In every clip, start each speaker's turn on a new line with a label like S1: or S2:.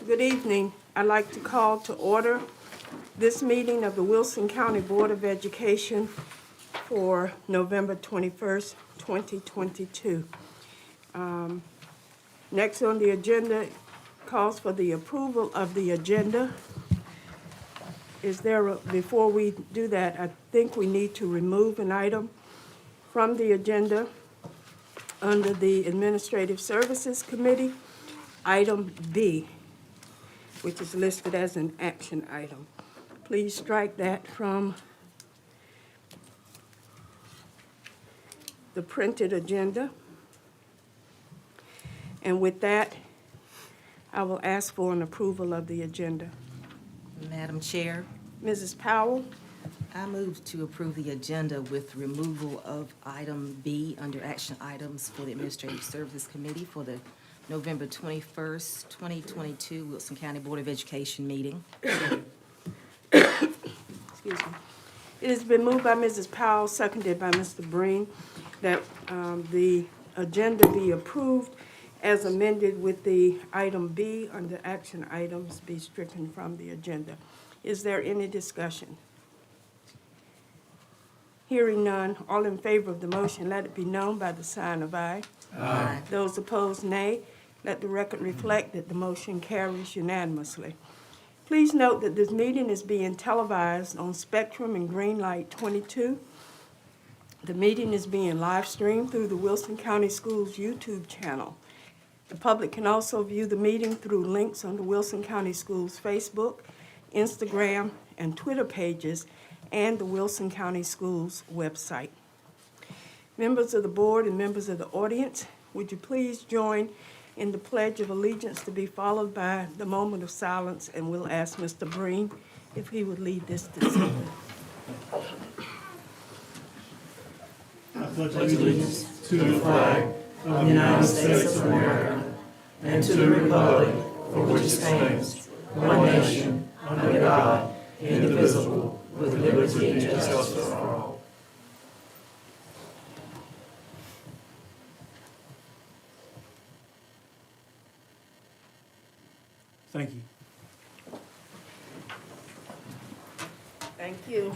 S1: Good evening. I'd like to call to order this meeting of the Wilson County Board of Education for November 21st, 2022. Next on the agenda calls for the approval of the agenda. Before we do that, I think we need to remove an item from the agenda under the Administrative Services Committee, item B, which is listed as an action item. Please strike that from the printed agenda. And with that, I will ask for an approval of the agenda.
S2: Madam Chair,
S1: Mrs. Powell,
S2: I move to approve the agenda with removal of item B under action items for the Administrative Services Committee for the November 21st, 2022 Wilson County Board of Education meeting.
S1: excuse me. It has been moved by Mrs. Powell, seconded by Mr. Breen, that the agenda be approved as amended with the item B under action items be stricken from the agenda. Is there any discussion? Hearing none, all in favor of the motion, let it be known by the sign of aye.
S2: Aye.
S1: Those opposed, nay. Let the record reflect that the motion carries unanimously. Please note that this meeting is being televised on Spectrum and Greenlight 22. The meeting is being live streamed through the Wilson County Schools YouTube channel. The public can also view the meeting through links on the Wilson County Schools Facebook, Instagram, and Twitter pages, and the Wilson County Schools website. Members of the board and members of the audience, would you please join in the Pledge of Allegiance to be followed by the moment of silence, and we'll ask Mr. Breen if he would lead this decision.
S3: I pledge allegiance to the flag of the United States of America and to the republic for which it stands, one nation, under God, indivisible, with liberty and justice for all. Thank you.
S1: Thank you.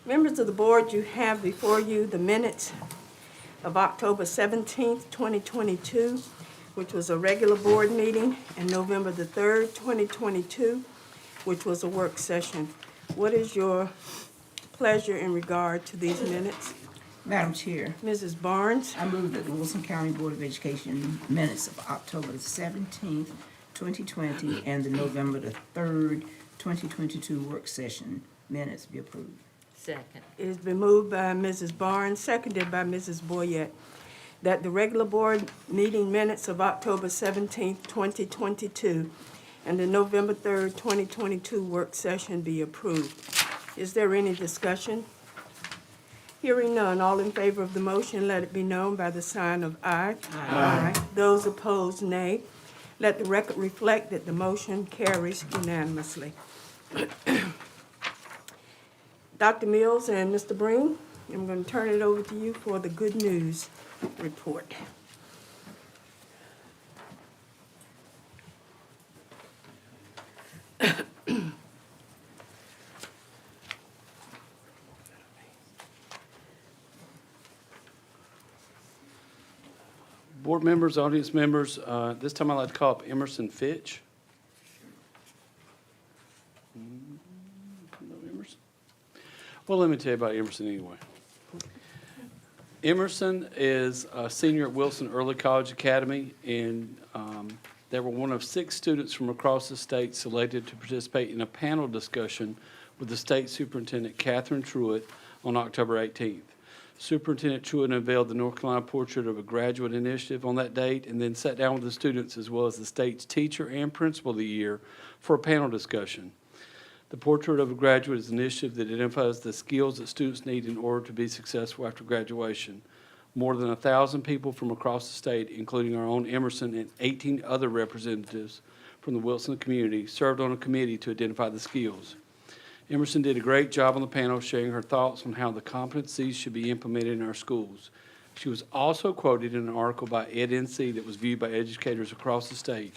S1: Members of the board, you have before you the minutes of October 17th, 2022, which was a regular board meeting, and November the 3rd, 2022, which was a work session. What is your pleasure in regard to these minutes?
S4: Madam Chair,
S1: Mrs. Barnes,
S4: I move that the Wilson County Board of Education minutes of October 17th, 2020, and the November the 3rd, 2022 work session minutes be approved.
S2: Second.
S1: it has been moved by Mrs. Barnes, seconded by Mrs. Boyette, that the regular board meeting minutes of October 17th, 2022, and the November 3rd, 2022 work session be approved. Is there any discussion? Hearing none, all in favor of the motion, let it be known by the sign of aye. Aye. Those opposed, nay. Let the record reflect that the motion carries unanimously. Dr. Mills and Mr. Breen, I'm going to turn it over to you for the good news report.
S5: Board members, audience members, this time I'd like to call up Emerson Fitch. No Emerson? Well, let me tell you about Emerson anyway. Emerson is a senior at Wilson Early College Academy, and they were one of 6 students from across the state selected to participate in a panel discussion with the state superintendent, Catherine Truitt, on October 18th. Superintendent Truitt unveiled the North Carolina Portrait of a Graduate initiative on that date, and then sat down with the students as well as the state's teacher and principal of the year for a panel discussion. The Portrait of a Graduate is an initiative that identifies the skills that students need in order to be successful after graduation. More than 1,000 people from across the state, including our own Emerson and 18 other representatives from the Wilson community, served on a committee to identify the skills. Emerson did a great job on the panel, sharing her thoughts on how the competencies should be implemented in our schools. She was also quoted in an article by EdNC that was viewed by educators across the state.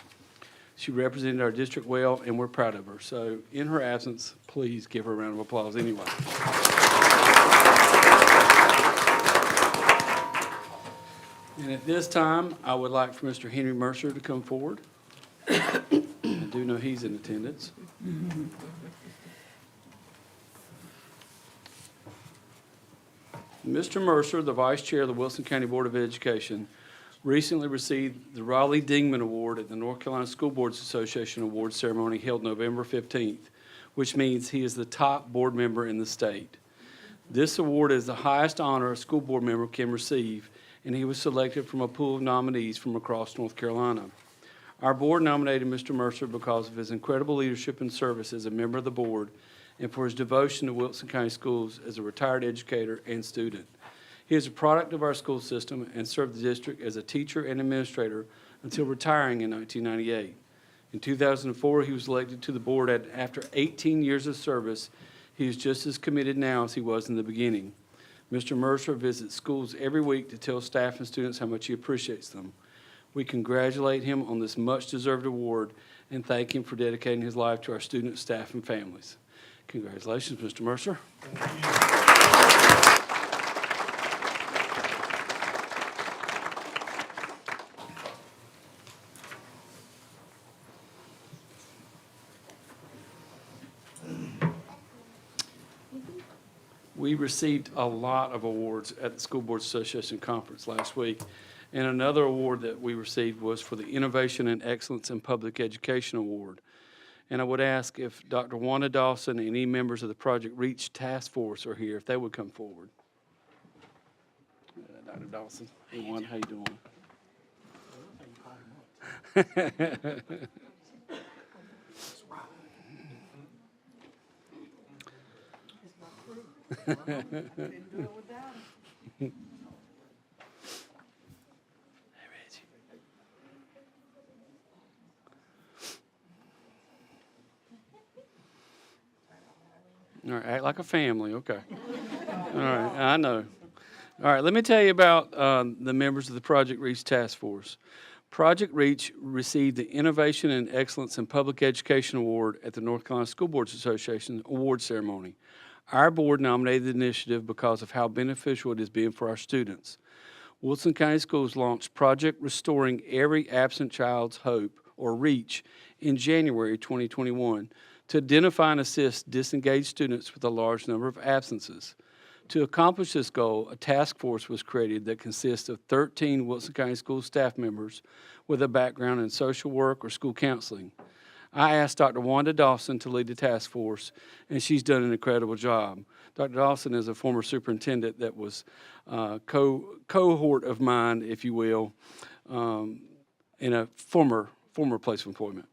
S5: She represented our district well, and we're proud of her. So in her absence, please give her a round of applause anyway. And at this time, I would like for Mr. Henry Mercer to come forward. I do know he's in attendance. Mr. Mercer, the Vice Chair of the Wilson County Board of Education, recently received the Raleigh Dingman Award at the North Carolina School Boards Association Award ceremony held November 15th, which means he is the top board member in the state. This award is the highest honor a school board member can receive, and he was selected from a pool of nominees from across North Carolina. Our board nominated Mr. Mercer because of his incredible leadership and service as a member of the board and for his devotion to Wilson County Schools as a retired educator and student. He is a product of our school system and served the district as a teacher and administrator until retiring in 1998. In 2004, he was elected to the board after 18 years of service. He is just as committed now as he was in the beginning. Mr. Mercer visits schools every week to tell staff and students how much he appreciates them. We congratulate him on this much-deserved award and thank him for dedicating his life to our students, staff, and families. Congratulations, Mr. Mercer. We received a lot of awards at the School Boards Association Conference last week, and another award that we received was for the Innovation and Excellence in Public Education Award. And I would ask if Dr. Wanda Dawson and any members of the Project Reach Task Force are here, if they would come forward. Dr. Dawson, hey Wanda, how you doing? All right, act like a family, okay. All right, I know. All right, let me tell you about the members of the Project Reach Task Force. Project Reach received the Innovation and Excellence in Public Education Award at the North Carolina School Boards Association award ceremony. Our board nominated the initiative because of how beneficial it has been for our students. Wilson County Schools launched Project Restoring Every Absent Child's Hope, or REACH, in January 2021 to identify and assist disengaged students with a large number of absences. To accomplish this goal, a task force was created that consists of 13 Wilson County School staff members with a background in social work or school counseling. I asked Dr. Wanda Dawson to lead the task force, and she's done an incredible job. Dr. Dawson is a former superintendent that was cohort of mine, if you will, in a former place of employment.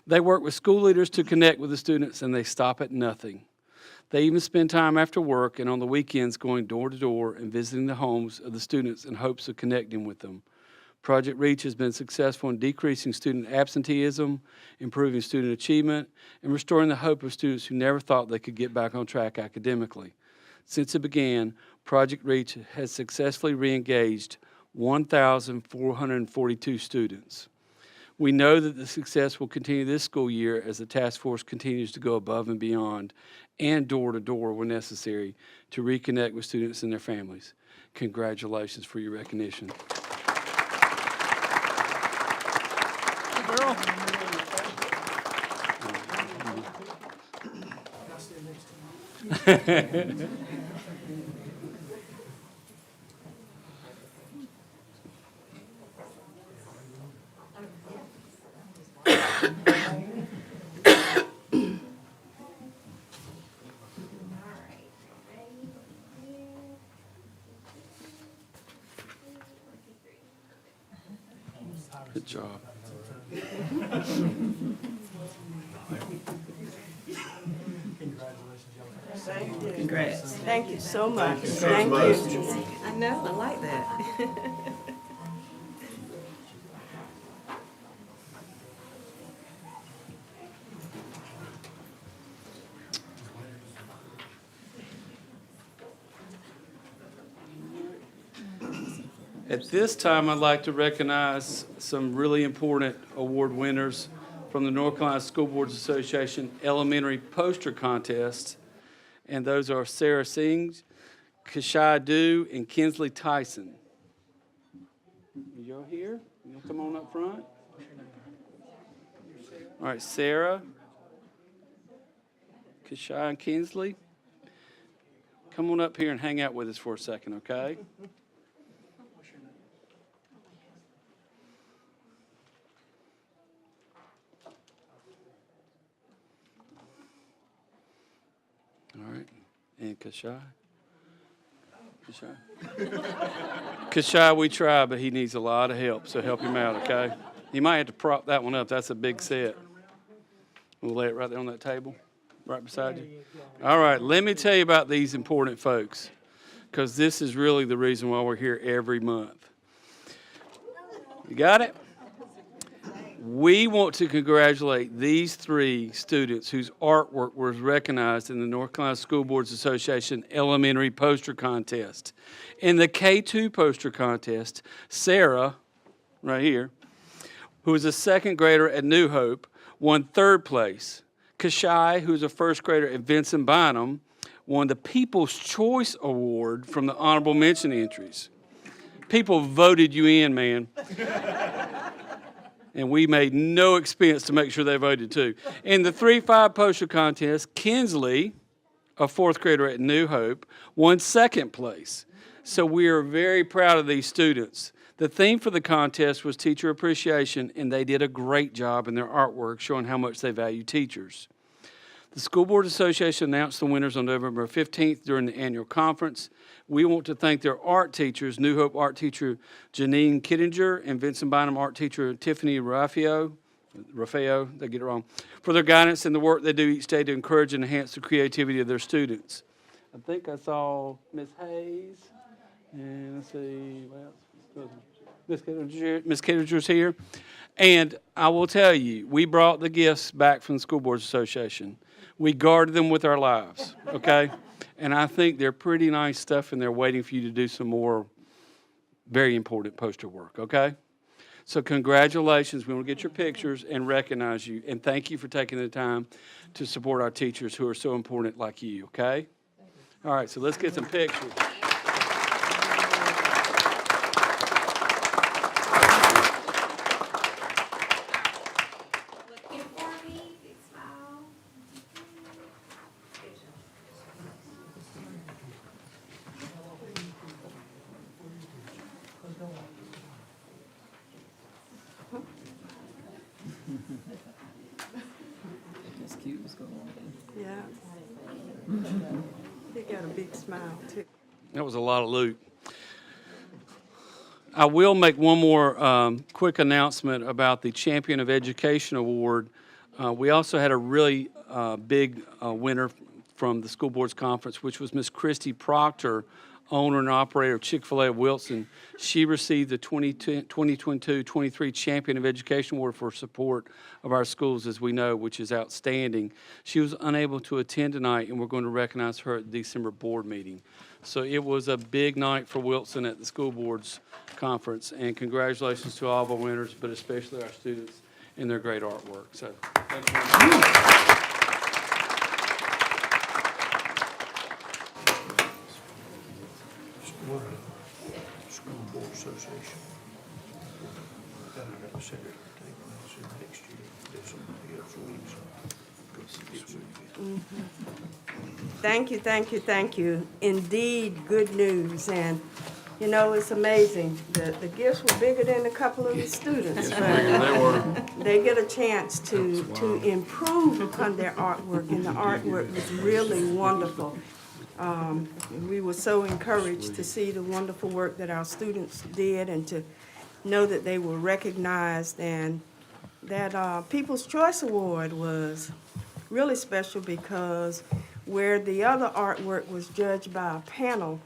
S5: They work with school leaders to connect with the students, and they stop at nothing. They even spend time after work and on the weekends going door to door and visiting the homes of the students in hopes of connecting with them. Project Reach has been successful in decreasing student absenteeism, improving student achievement, and restoring the hope of students who never thought they could get back on track academically. Since it began, Project Reach has successfully re-engaged 1,442 students. We know that the success will continue this school year as the task force continues to go above and beyond and door to door when necessary to reconnect with students and their families. Congratulations for your recognition. Girl. Good job.
S4: Congrats.
S1: Thank you so much. Thank you.
S2: I know, I like that.
S5: At this time, I'd like to recognize some really important award winners from the North Carolina School Boards Association Elementary Poster Contest. And those are Sarah Singh, Kashai Dew, and Kinsley Tyson. Y'all here? You'll come on up front. All right, Sarah, Kashai, and Kinsley. Come on up here and hang out with us for a second, okay? All right, and Kashai. Kashai, we try, but he needs a lot of help, so help him out, okay? You might have to prop that one up. That's a big set. We'll lay it right there on that table, right beside you. All right, let me tell you about these important folks, because this is really the reason why we're here every month. You got it? We want to congratulate these 3 students whose artwork was recognized in the North Carolina School Boards Association Elementary Poster Contest. In the K2 poster contest, Sarah, right here, who is a 2nd grader at New Hope, won 3rd place. Kashai, who is a 1st grader at Vincent Bynum, won the People's Choice Award from the honorable mention entries. People voted you in, man. And we made no expense to make sure they voted too. In the 3-5 poster contest, Kinsley, a 4th grader at New Hope, won 2nd place. So we are very proud of these students. The theme for the contest was teacher appreciation, and they did a great job in their artwork showing how much they value teachers. The School Board Association announced the winners on November 15th during the annual conference. We want to thank their art teachers, New Hope art teacher Janine Kittinger and Vincent Bynum art teacher Tiffany Raffio, they get it wrong, for their guidance and the work they do each day to encourage and enhance the creativity of their students. I think I saw Ms. Hayes, and let's see, what else? Ms. Kittinger's here. And I will tell you, we brought the gifts back from the School Boards Association. We guarded them with our lives, okay? And I think they're pretty nice stuff, and they're waiting for you to do some more very important poster work, okay? So congratulations. We want to get your pictures and recognize you. And thank you for taking the time to support our teachers who are so important like you, okay? All right, so let's get some pictures.
S4: That's cute. Let's go on.
S1: Yeah. He got a big smile, too.
S5: That was a lot of loot. I will make one more quick announcement about the Champion of Education Award. We also had a really big winner from the School Boards Conference, which was Miss Christy Proctor, owner and operator of Chick-fil-A of Wilson. She received the 2022-23 Champion of Education Award for support of our schools, as we know, which is outstanding. She was unable to attend tonight, and we're going to recognize her at the December board meeting. So it was a big night for Wilson at the School Boards Conference, and congratulations to all of our winners, but especially our students and their great artwork. So thank you.
S3: School Board Association. I got to set it at the table, and see next year, if somebody else wins.
S1: Thank you, thank you, thank you. Indeed, good news. And, you know, it's amazing. The gifts were bigger than a couple of the students. But they get a chance to improve upon their artwork, and the artwork was really wonderful. We were so encouraged to see the wonderful work that our students did and to know that they were recognized, and that People's Choice Award was really special because where the other artwork was judged by a panel,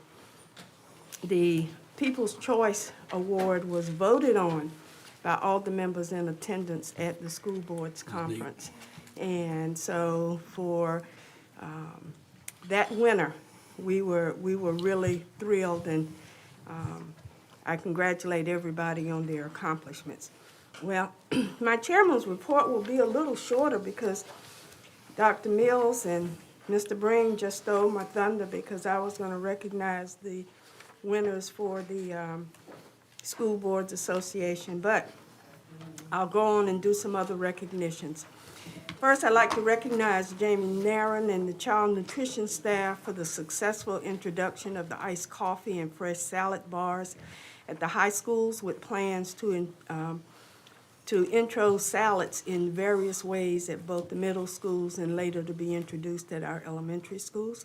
S1: the People's Choice Award was voted on by all the members in attendance at the School Boards Conference. And so for that winner, we were really thrilled, and I congratulate everybody on their accomplishments. Well, my chairman's report will be a little shorter because Dr. Mills and Mr. Breen just stole my thunder because I was going to recognize the winners for the School Boards Association, but I'll go on and do some other recognitions. First, I'd like to recognize Jamie Narron and the child nutrition staff for the successful introduction of the iced coffee and fresh salad bars at the high schools with plans to intro salads in various ways at both the middle schools and later to be introduced at our elementary schools.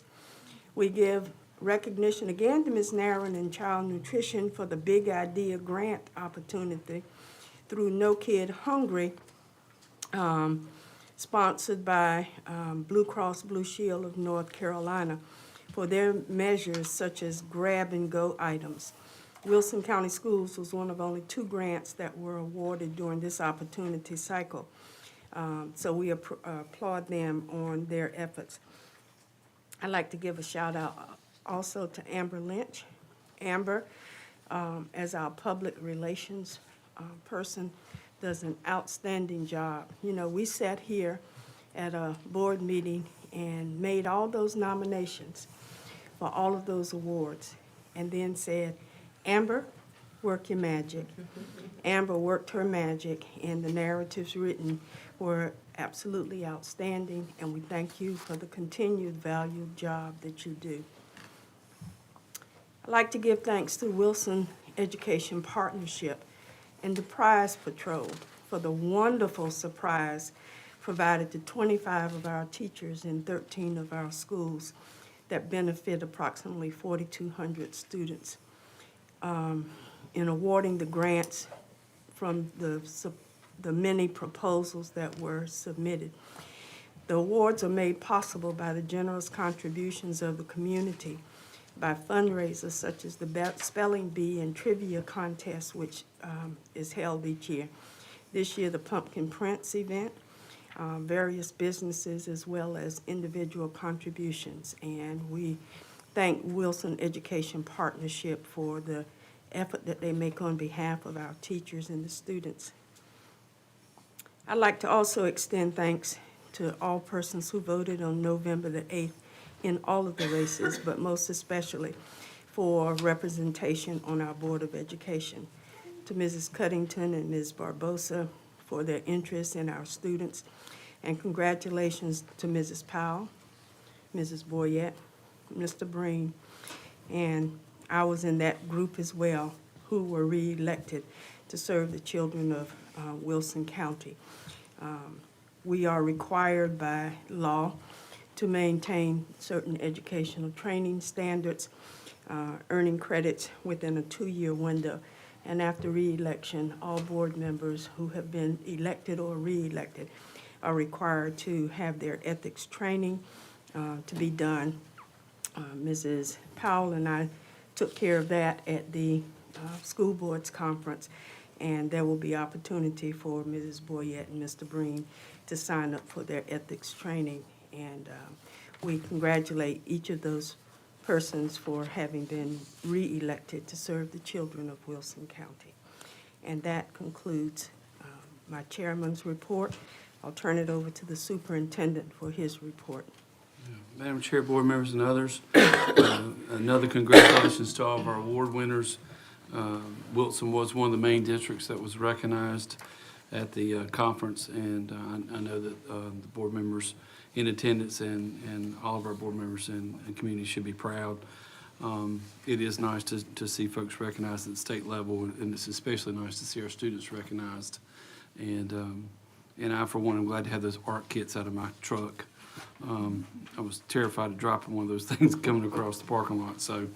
S1: We give recognition again to Ms. Narron and Child Nutrition for the Big Idea Grant opportunity through No Kid Hungry, sponsored by Blue Cross Blue Shield of North Carolina for their measures such as grab-and-go items. Wilson County Schools was one of only 2 grants that were awarded during this opportunity cycle. So we applaud them on their efforts. I'd like to give a shout out also to Amber Lynch. Amber, as our public relations person, does an outstanding job. You know, we sat here at a board meeting and made all those nominations for all of those awards and then said, Amber, work your magic. Amber worked her magic, and the narratives written were absolutely outstanding, and we thank you for the continued valued job that you do. I'd like to give thanks to Wilson Education Partnership and the Prize Patrol for the wonderful surprise provided to 25 of our teachers in 13 of our schools that benefit approximately 4,200 students. In awarding the grants from the many proposals that were submitted. The awards are made possible by the generous contributions of the community, by fundraisers such as the Spelling Bee and Trivia Contest, which is held each year. This year, the Pumpkin Prince event, various businesses, as well as individual contributions. And we thank Wilson Education Partnership for the effort that they make on behalf of our teachers and the students. I'd like to also extend thanks to all persons who voted on November the 8th in all of the races, but most especially for representation on our Board of Education. To Mrs. Cuddington and Ms. Barbosa for their interest in our students, and congratulations to Mrs. Powell, Mrs. Boyette, Mr. Breen, and I was in that group as well, who were re-elected to serve the children of Wilson County. We are required by law to maintain certain educational training standards, earning credits within a 2-year window. And after re-election, all board members who have been elected or re-elected are required to have their ethics training to be done. Mrs. Powell and I took care of that at the school boards conference, and there will be opportunity for Mrs. Boyette and Mr. Breen to sign up for their ethics training. And we congratulate each of those persons for having been re-elected to serve the children of Wilson County. And that concludes my chairman's report. I'll turn it over to the superintendent for his report.
S5: Madam Chair, board members, and others, another congratulations to all of our award winners. Wilson was one of the main districts that was recognized at the conference, and I know that the board members in attendance and all of our board members and community should be proud. It is nice to see folks recognized at the state level, and it's especially nice to see our students recognized. And I, for one, am glad to have those art kits out of my truck. I was terrified of dropping one of those things coming across the parking lot. So,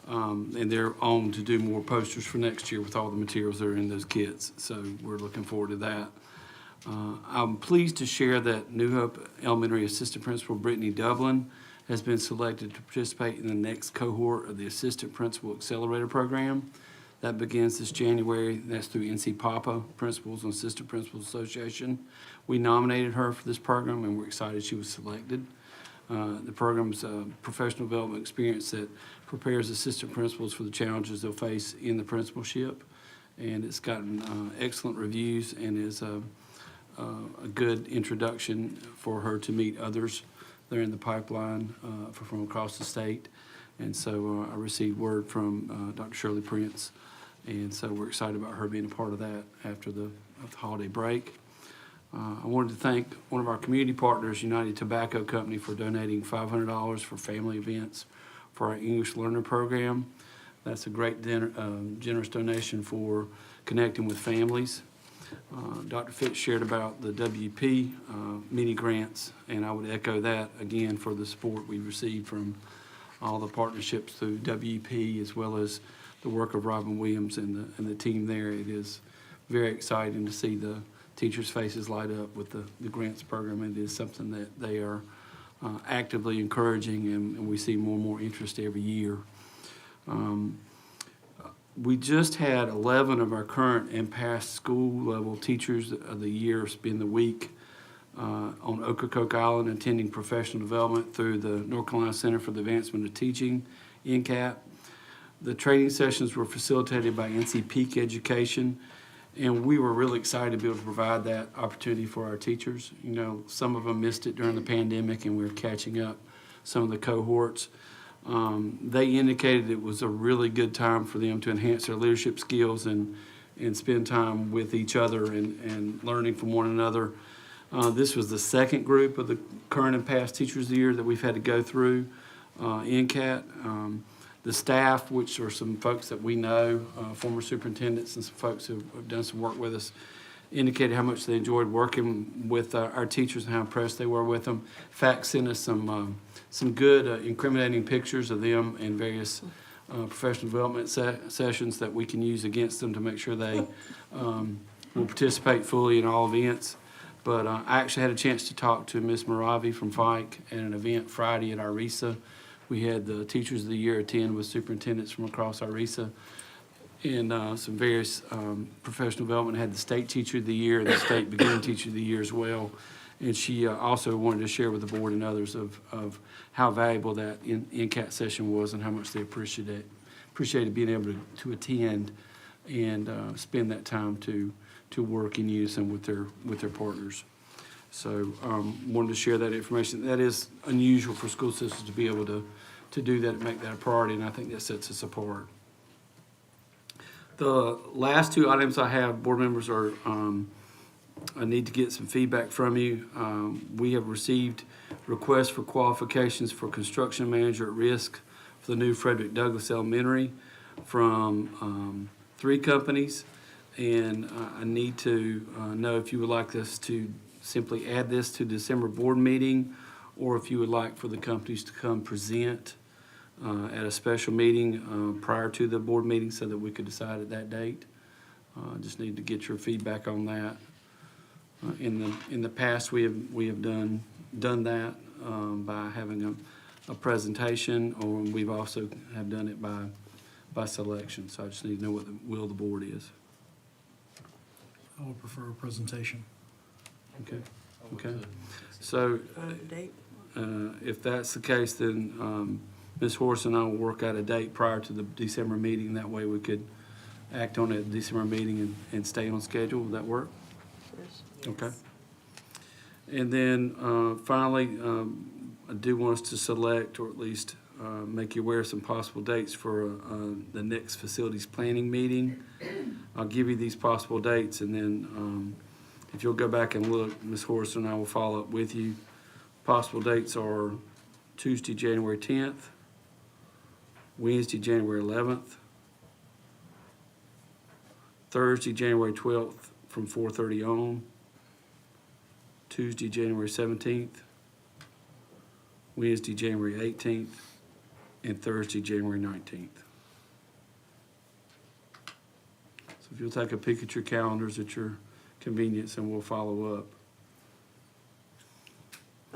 S5: and they're on to do more posters for next year with all the materials that are in those kits. So we're looking forward to that. I'm pleased to share that New Hope Elementary Assistant Principal Brittany Dublin has been selected to participate in the next cohort of the Assistant Principal Accelerator Program. That begins this January. That's through NC PAPA, Principals and Assistant Principals Association. We nominated her for this program, and we're excited she was selected. The program's a professional development experience that prepares assistant principals for the challenges they'll face in the principalship. and it's gotten excellent reviews and is a good introduction for her to meet others. They're in the pipeline from across the state. And so I received word from Dr. Shirley Prince, and so we're excited about her being a part of that after the holiday break. I wanted to thank one of our community partners, United Tobacco Company, for donating $500 for family events for our English Learner Program. That's a great generous donation for connecting with families. Dr. Fitz shared about the WP mini grants, and I would echo that again for the support we received from all the partnerships through WP, as well as the work of Robin Williams and the team there. It is very exciting to see the teachers' faces light up with the grants program. It is something that they are actively encouraging, and we see more and more interest every year. We just had 11 of our current and past school-level teachers of the year spend the week on Ocracoke Island attending professional development through the North Carolina Center for the Advancement of Teaching, NCAT. The training sessions were facilitated by NC Peak Education, and we were really excited to be able to provide that opportunity for our teachers. You know, some of them missed it during the pandemic, and we were catching up some of the cohorts. They indicated it was a really good time for them to enhance their leadership skills and spend time with each other and learning from one another. This was the second group of the current and past teachers of the year that we've had to go through NCAT. The staff, which are some folks that we know, former superintendents and some folks who have done some work with us, indicated how much they enjoyed working with our teachers and how impressed they were with them. In fact, sent us some good incriminating pictures of them in various professional development sessions that we can use against them to make sure they will participate fully in all events. But I actually had a chance to talk to Ms. Moravi from Fike at an event Friday at Arisa. We had the Teachers of the Year attend with superintendents from across Arisa, and some various professional development. Had the State Teacher of the Year and the State Beginning Teacher of the Year as well. And she also wanted to share with the board and others of how valuable that NCAT session was and how much they appreciated being able to attend and spend that time to work in unison with their partners. So wanted to share that information. That is unusual for school systems to be able to do that and make that a priority, and I think that sets us apart. The last two items I have, board members, are I need to get some feedback from you. We have received requests for qualifications for construction manager at risk for the new Frederick Douglass Elementary from 3 companies, and I need to know if you would like us to simply add this to December board meeting, or if you would like for the companies to come present at a special meeting prior to the board meeting so that we could decide at that date. Just need to get your feedback on that. In the past, we have done that by having a presentation, or we've also have done it by selection. So I just need to know what the will of the board is.
S3: I would prefer a presentation.
S5: Okay. So
S1: Date?
S5: if that's the case, then Ms. Horace and I will work out a date prior to the December meeting. That way we could act on it at the December meeting and stay on schedule. Would that work?
S1: Yes.
S5: Okay. And then finally, I do want us to select, or at least make you aware of some possible dates for the next facilities planning meeting. I'll give you these possible dates, and then if you'll go back and look, Ms. Horace and I will follow up with you. Possible dates are Tuesday, January 10th, Wednesday, January 11th, Thursday, January 12th from 4:30 on, Tuesday, January 17th, Wednesday, January 18th, and Thursday, January 19th. So if you'll take a peek at your calendars at your convenience, and we'll follow up.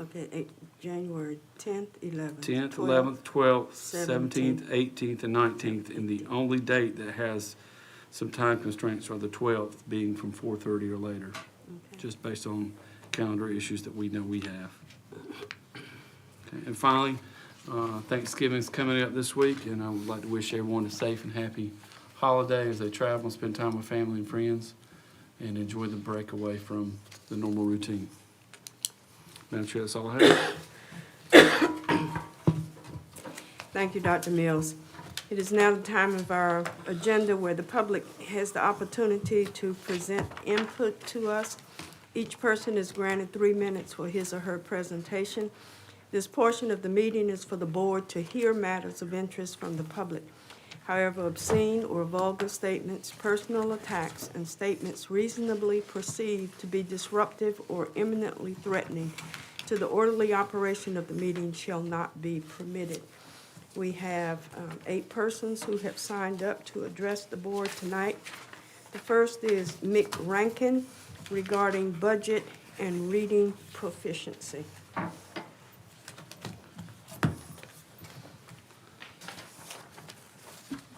S1: Okay, January 10th, 11th.
S5: 10th,
S1: 12th,
S5: 11th, 12th, 17th, 18th, and 19th, and the only date that has some time constraints are the 12th, being from 4:30 or later,
S1: Okay.
S5: just based on calendar issues that we know we have. Okay, and finally, Thanksgiving is coming up this week, and I would like to wish everyone a safe and happy holiday as they travel and spend time with family and friends and enjoy the break away from the normal routine. Madam Chair, that's all I have.
S1: Thank you, Dr. Mills. It is now the time of our agenda where the public has the opportunity to present input to us. Each person is granted 3 minutes for his or her presentation. This portion of the meeting is for the board to hear matters of interest from the public. However, obscene or vulgar statements, personal attacks, and statements reasonably perceived to be disruptive or imminently threatening to the orderly operation of the meeting shall not be permitted. We have 8 persons who have signed up to address the board tonight. The first is Mick Rankin regarding budget and reading proficiency.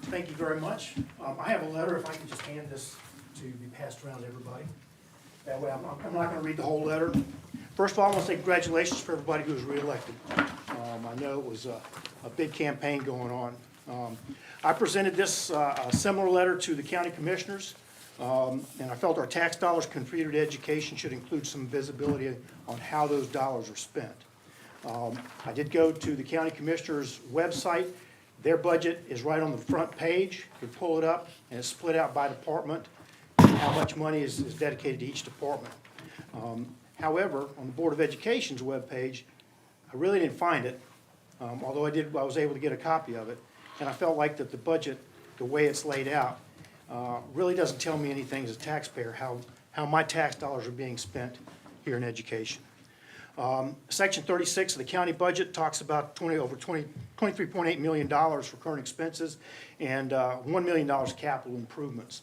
S6: Thank you very much. I have a letter, if I can just hand this to be passed around to everybody. That way, I'm not going to read the whole letter. First of all, I want to say congratulations for everybody who was reelected. I know it was a big campaign going on. I presented this a similar letter to the county commissioners, and I felt our tax dollars contributed to education should include some visibility on how those dollars are spent. I did go to the county commissioners' website. Their budget is right on the front page. You pull it up, and it's split out by department, and how much money is dedicated to each department. However, on the Board of Education's webpage, I really didn't find it, although I was able to get a copy of it, and I felt like that the budget, the way it's laid out, really doesn't tell me anything as a taxpayer, how my tax dollars are being spent here in education. Section 36 of the county budget talks about $23.8 million for current expenses and $1 million capital improvements.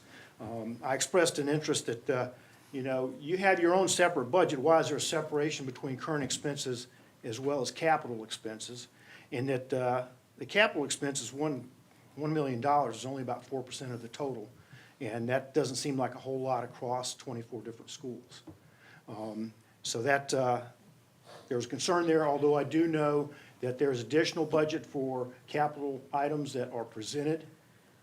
S6: I expressed an interest that, you have your own separate budget. Why is there a separation between current expenses as well as capital expenses? And that the capital expenses, $1 million, is only about 4% of the total. And that doesn't seem like a whole lot across 24 different schools. So that there's concern there, although I do know that there's additional budget for capital items that are presented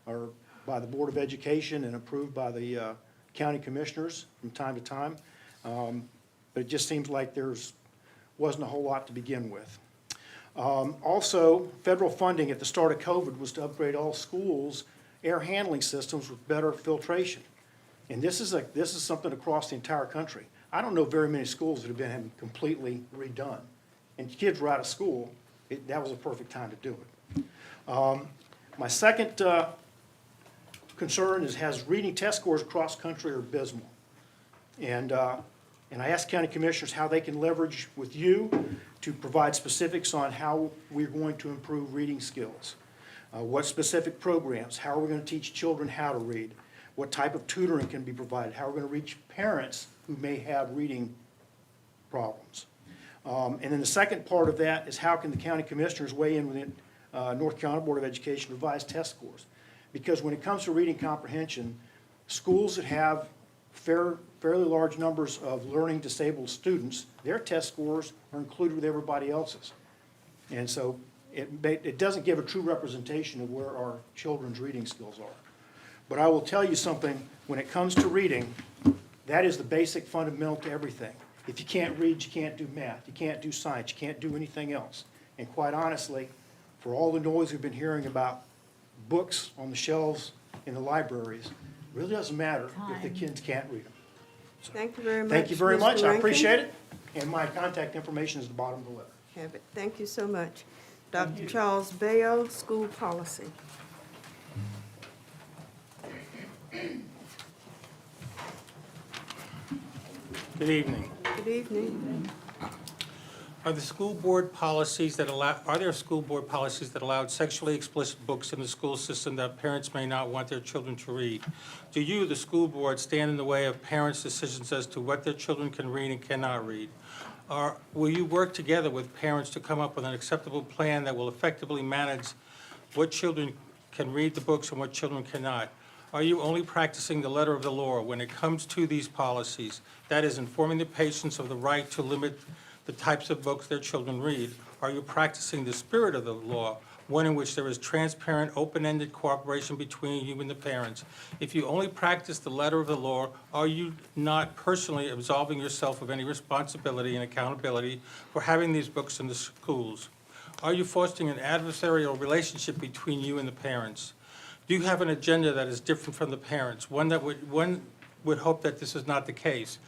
S6: or by the Board of Education and approved by the county commissioners from time to time. But it just seems like wasn't a whole lot to begin with. Also, federal funding at the start of COVID was to upgrade all schools' air handling systems with better filtration. And this is something across the entire country. I don't know very many schools that have been completely redone. And kids were out of school, that was a perfect time to do it. My second concern has reading test scores across country are abysmal. And I asked county commissioners how they can leverage with you to provide specifics on how we're going to improve reading skills. What specific programs, how are we going to teach children how to read? What type of tutoring can be provided? How are we going to reach parents who may have reading problems? And then the second part of that is how can the county commissioners weigh in with the North Carolina Board of Education revise test scores? Because when it comes to reading comprehension, schools that have fairly large numbers of learning disabled students, their test scores are included with everybody else's. And so it doesn't give a true representation of where our children's reading skills are. But I will tell you something, when it comes to reading, that is the basic fundamental to everything. If you can't read, you can't do math, you can't do science, you can't do anything else. And quite honestly, for all the noise we've been hearing about books on the shelves in the libraries, it really doesn't matter if the kids can't read them. So,
S1: Thank you very much.
S6: thank you very
S1: Mr.
S6: much, I
S1: Rankin.
S6: appreciate it. And my contact information is at the bottom of the letter.
S1: Have it. Thank you so much. Dr. Charles Bayo, School Policy.
S7: Good evening.
S1: Good evening.
S7: Are there school board policies that allow sexually explicit books in the school system that parents may not want their children to read? Do you, the school board, stand in the way of parents' decisions as to what their children can read and cannot read? Or will you work together with parents to come up with an acceptable plan that will effectively manage what children can read the books and what children cannot? Are you only practicing the letter of the law when it comes to these policies? That is, informing the patients of the right to limit the types of books their children read. Are you practicing the spirit of the law one in which there is transparent, open-ended cooperation between you and the parents. If you only practice the letter of the law, are you not personally absolving yourself of any responsibility and accountability for having these books in the schools? Are you fostering an adversarial relationship between you and the parents? Do you have an agenda that is different from the parents? One would hope that this is not the case.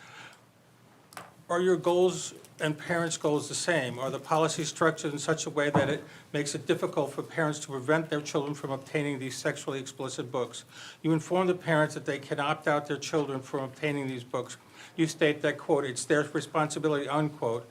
S7: Are your goals and parents' goals the same? Are the policies structured in such a way that it makes it difficult for parents to prevent their children from obtaining these sexually explicit books? You inform the parents that they can opt out their children from obtaining these books. You state that, quote, "It's their responsibility," unquote,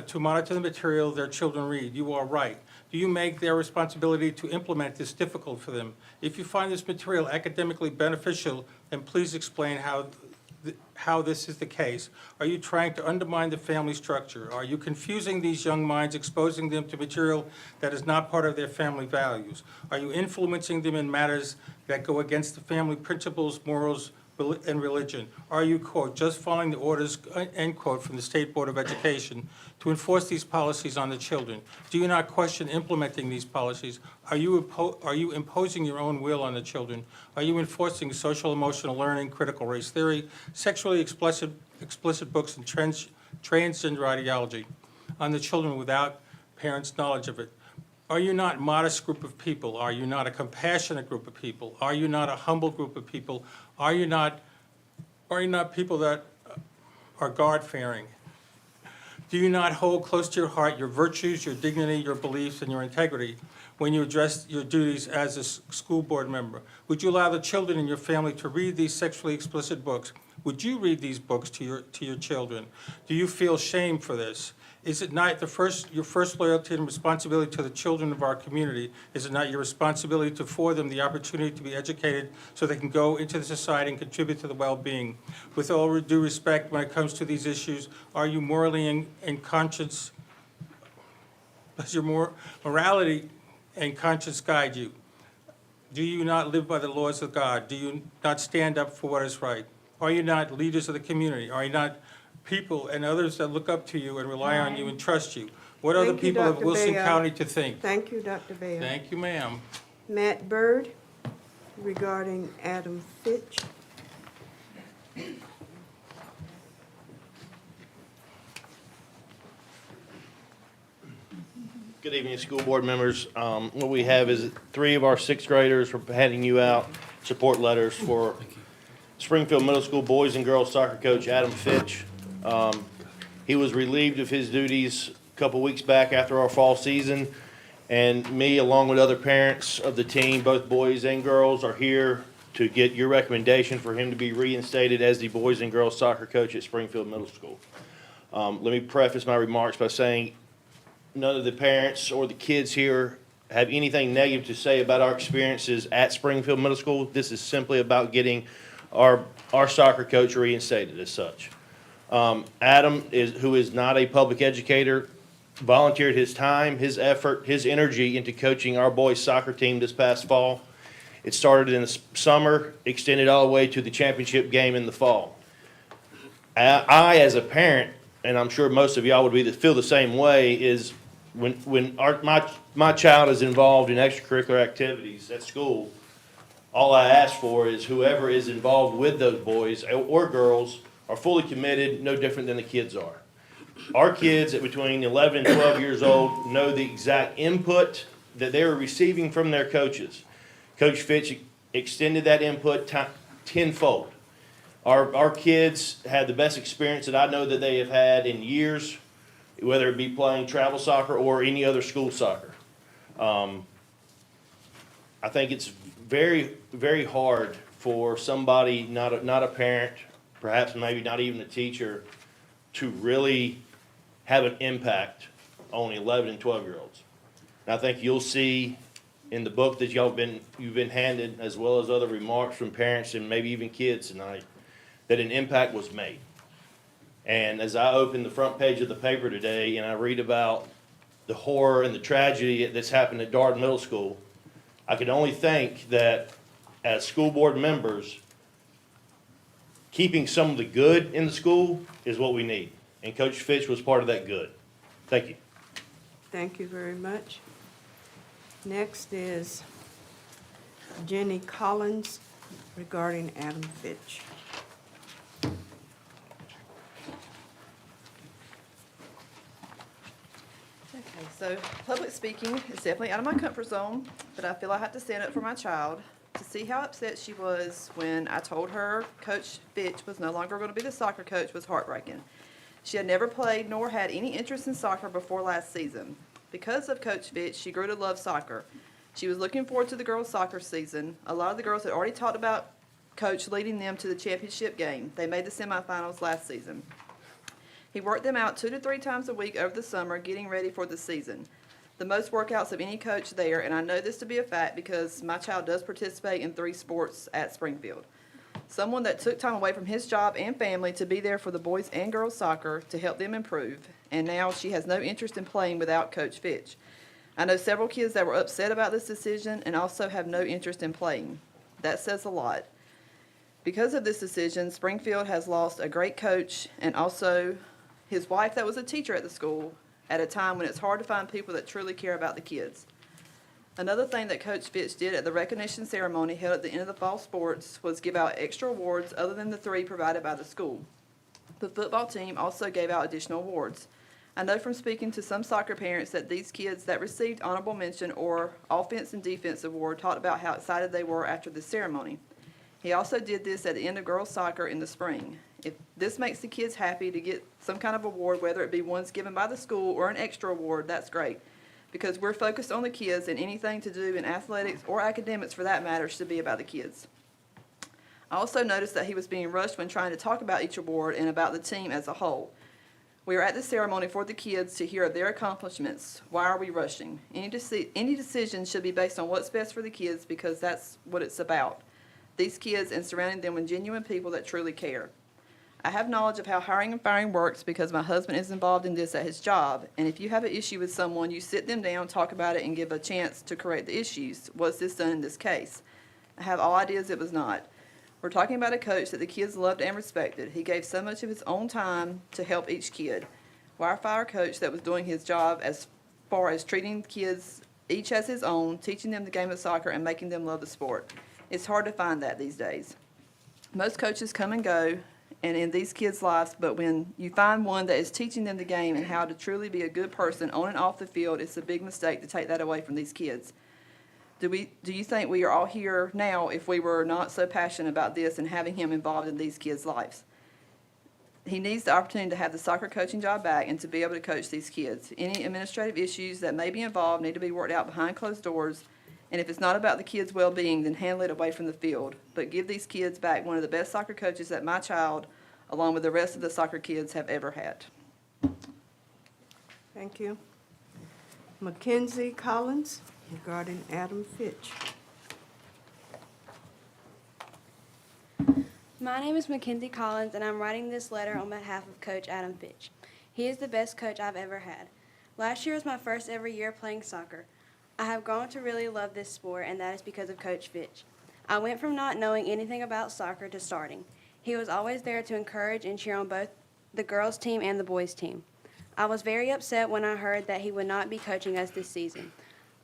S7: to monitor the material their children read. You are right. Do you make their responsibility to implement this difficult for them? If you find this material academically beneficial, then please explain how this is the case. Are you trying to undermine the family structure? Are you confusing these young minds, exposing them to material that is not part of their family values? Are you influencing them in matters that go against the family principles, morals, and religion? Are you, quote, "just following the orders," end quote, from the State Board of Education to enforce these policies on the children? Do you not question implementing these policies? Are you imposing your own will on the children? Are you enforcing social emotional learning, critical race theory, sexually explicit books, and transgender ideology on the children without parents' knowledge of it? Are you not a modest group of people? Are you not a compassionate group of people? Are you not a humble group of people? Are you not people that are God-fearing? Do you not hold close to your heart your virtues, your dignity, your beliefs, and your integrity when you address your duties as a school board member? Would you allow the children in your family to read these sexually explicit books? Would you read these books to your children? Do you feel shame for this? Is it not your first loyalty and responsibility to the children of our community? Is it not your responsibility to afford them the opportunity to be educated so they can go into the society and contribute to the well-being? With all due respect, when it comes to these issues, are you morally and conscience, does your morality and conscience guide you? Do you not live by the laws of God? Do you not stand up for what is right? Are you not leaders of the community? Are you not people and others that look up to you and rely on you and trust you? What are the
S1: Thank you,
S7: people of
S1: Dr.
S7: Wilson
S1: Bayer.
S7: County to think?
S1: Thank you, Dr. Bayer.
S7: Thank you, ma'am.
S1: Matt Byrd, regarding Adam Fitch.
S8: Good evening, school board members. What we have is 3 of our 6th graders are handing you out support letters for Springfield Middle School boys and girls soccer coach Adam Fitch. He was relieved of his duties a couple weeks back after our fall season, and me, along with other parents of the team, both boys and girls, are here to get your recommendation for him to be reinstated as the boys and girls soccer coach at Springfield Middle School. Let me preface my remarks by saying none of the parents or the kids here have anything negative to say about our experiences at Springfield Middle School. This is simply about getting our soccer coach reinstated as such. Adam, who is not a public educator, volunteered his time, his effort, his energy into coaching our boys' soccer team this past fall. It started in the summer, extended all the way to the championship game in the fall. I, as a parent, and I'm sure most of y'all would feel the same way, is when my child is involved in extracurricular activities at school, all I ask for is whoever is involved with those boys or girls are fully committed, no different than the kids are. Our kids at between 11 and 12 years old know the exact input that they are receiving from their coaches. Coach Fitch extended that input tenfold. Our kids had the best experience that I know that they have had in years, whether it be playing travel soccer or any other school soccer. I think it's very, very hard for somebody, not a parent, perhaps maybe not even a teacher, to really have an impact on 11 and 12-year-olds. And I think you'll see in the book that you've been handed, as well as other remarks from parents and maybe even kids tonight, that an impact was made. And as I open the front page of the paper today and I read about the horror and the tragedy that's happened at Darden Middle School, I can only think that as school board members, keeping some of the good in the school is what we need. And Coach Fitch was part of that good. Thank you.
S1: Thank you very much. Next is Jenny Collins regarding Adam Fitch.
S9: Okay, so public speaking is definitely out of my comfort zone, but I feel I have to stand up for my child. To see how upset she was when I told her Coach Fitch was no longer going to be the soccer coach was heartbreaking. She had never played nor had any interest in soccer before last season. Because of Coach Fitch, she grew to love soccer. She was looking forward to the girls' soccer season. A lot of the girls had already talked about Coach leading them to the championship game. They made the semifinals last season. He worked them out 2 to 3 times a week over the summer, getting ready for the season. The most workouts of any coach there, and I know this to be a fact because my child does participate in 3 sports at Springfield. Someone that took time away from his job and family to be there for the boys and girls soccer to help them improve, and now she has no interest in playing without Coach Fitch. I know several kids that were upset about this decision and also have no interest in playing. That says a lot. Because of this decision, Springfield has lost a great coach and also his wife that was a teacher at the school at a time when it's hard to find people that truly care about the kids. Another thing that Coach Fitch did at the recognition ceremony held at the end of the fall sports was give out extra awards other than the 3 provided by the school. The football team also gave out additional awards. I know from speaking to some soccer parents that these kids that received honorable mention or offense and defense award talked about how excited they were after the ceremony. He also did this at the end of girls soccer in the spring. If this makes the kids happy to get some kind of award, whether it be ones given by the school or an extra award, that's great. Because we're focused on the kids, and anything to do in athletics or academics for that matter should be about the kids. I also noticed that he was being rushed when trying to talk about each award and about the team as a whole. We are at the ceremony for the kids to hear of their accomplishments. Why are we rushing? Any decision should be based on what's best for the kids because that's what it's about. These kids and surrounding them with genuine people that truly care. I have knowledge of how hiring and firing works because my husband is involved in this at his job. And if you have an issue with someone, you sit them down, talk about it, and give a chance to correct the issues. Was this done in this case? I have all ideas it was not. We're talking about a coach that the kids loved and respected. He gave so much of his own time to help each kid. Why fire a coach that was doing his job as far as treating kids each as his own, teaching them the game of soccer, and making them love the sport? It's hard to find that these days. Most coaches come and go, and in these kids' lives, but when you find one that is teaching them the game and how to truly be a good person on and off the field, it's a big mistake to take that away from these kids. Do you think we are all here now if we were not so passionate about this and having him involved in these kids' lives? He needs the opportunity to have the soccer coaching job back and to be able to coach these kids. Any administrative issues that may be involved need to be worked out behind closed doors. And if it's not about the kids' well-being, then handle it away from the field. But give these kids back one of the best soccer coaches that my child, along with the rest of the soccer kids, have ever had.
S1: Thank you. Mackenzie Collins regarding Adam Fitch.
S10: My name is Mackenzie Collins, and I'm writing this letter on behalf of Coach Adam Fitch. He is the best coach I've ever had. Last year was my first ever year playing soccer. I have grown to really love this sport, and that is because of Coach Fitch. I went from not knowing anything about soccer to starting. He was always there to encourage and cheer on both the girls' team and the boys' team. I was very upset when I heard that he would not be coaching us this season.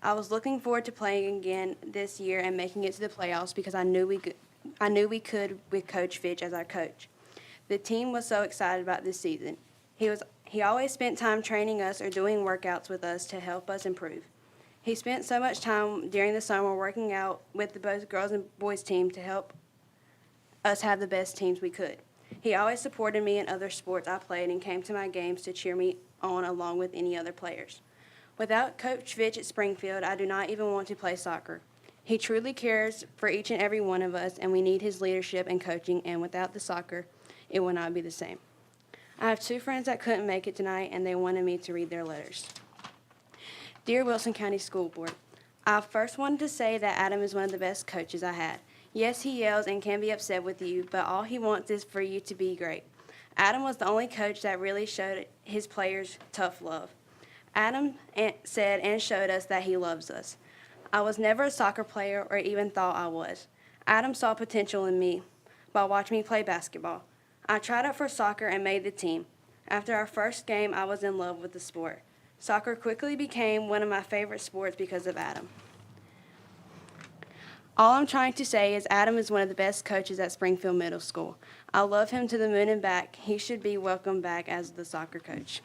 S10: I was looking forward to playing again this year and making it to the playoffs because I knew we could with Coach Fitch as our coach. The team was so excited about this season. He always spent time training us or doing workouts with us to help us improve. He spent so much time during the summer working out with the both girls and boys team to help us have the best teams we could. He always supported me in other sports I played and came to my games to cheer me on along with any other players. Without Coach Fitch at Springfield, I do not even want to play soccer. He truly cares for each and every one of us, and we need his leadership and coaching, and without the soccer, it will not be the same. I have 2 friends that couldn't make it tonight, and they wanted me to read their letters. Dear Wilson County School Board, I first wanted to say that Adam is one of the best coaches I had. Yes, he yells and can be upset with you, but all he wants is for you to be great. Adam was the only coach that really showed his players tough love. Adam said and showed us that he loves us. I was never a soccer player or even thought I was. Adam saw potential in me by watching me play basketball. I tried out for soccer and made the team. After our first game, I was in love with the sport. Soccer quickly became one of my favorite sports because of Adam. All I'm trying to say is Adam is one of the best coaches at Springfield Middle School. I love him to the moon and back. He should be welcomed back as the soccer coach.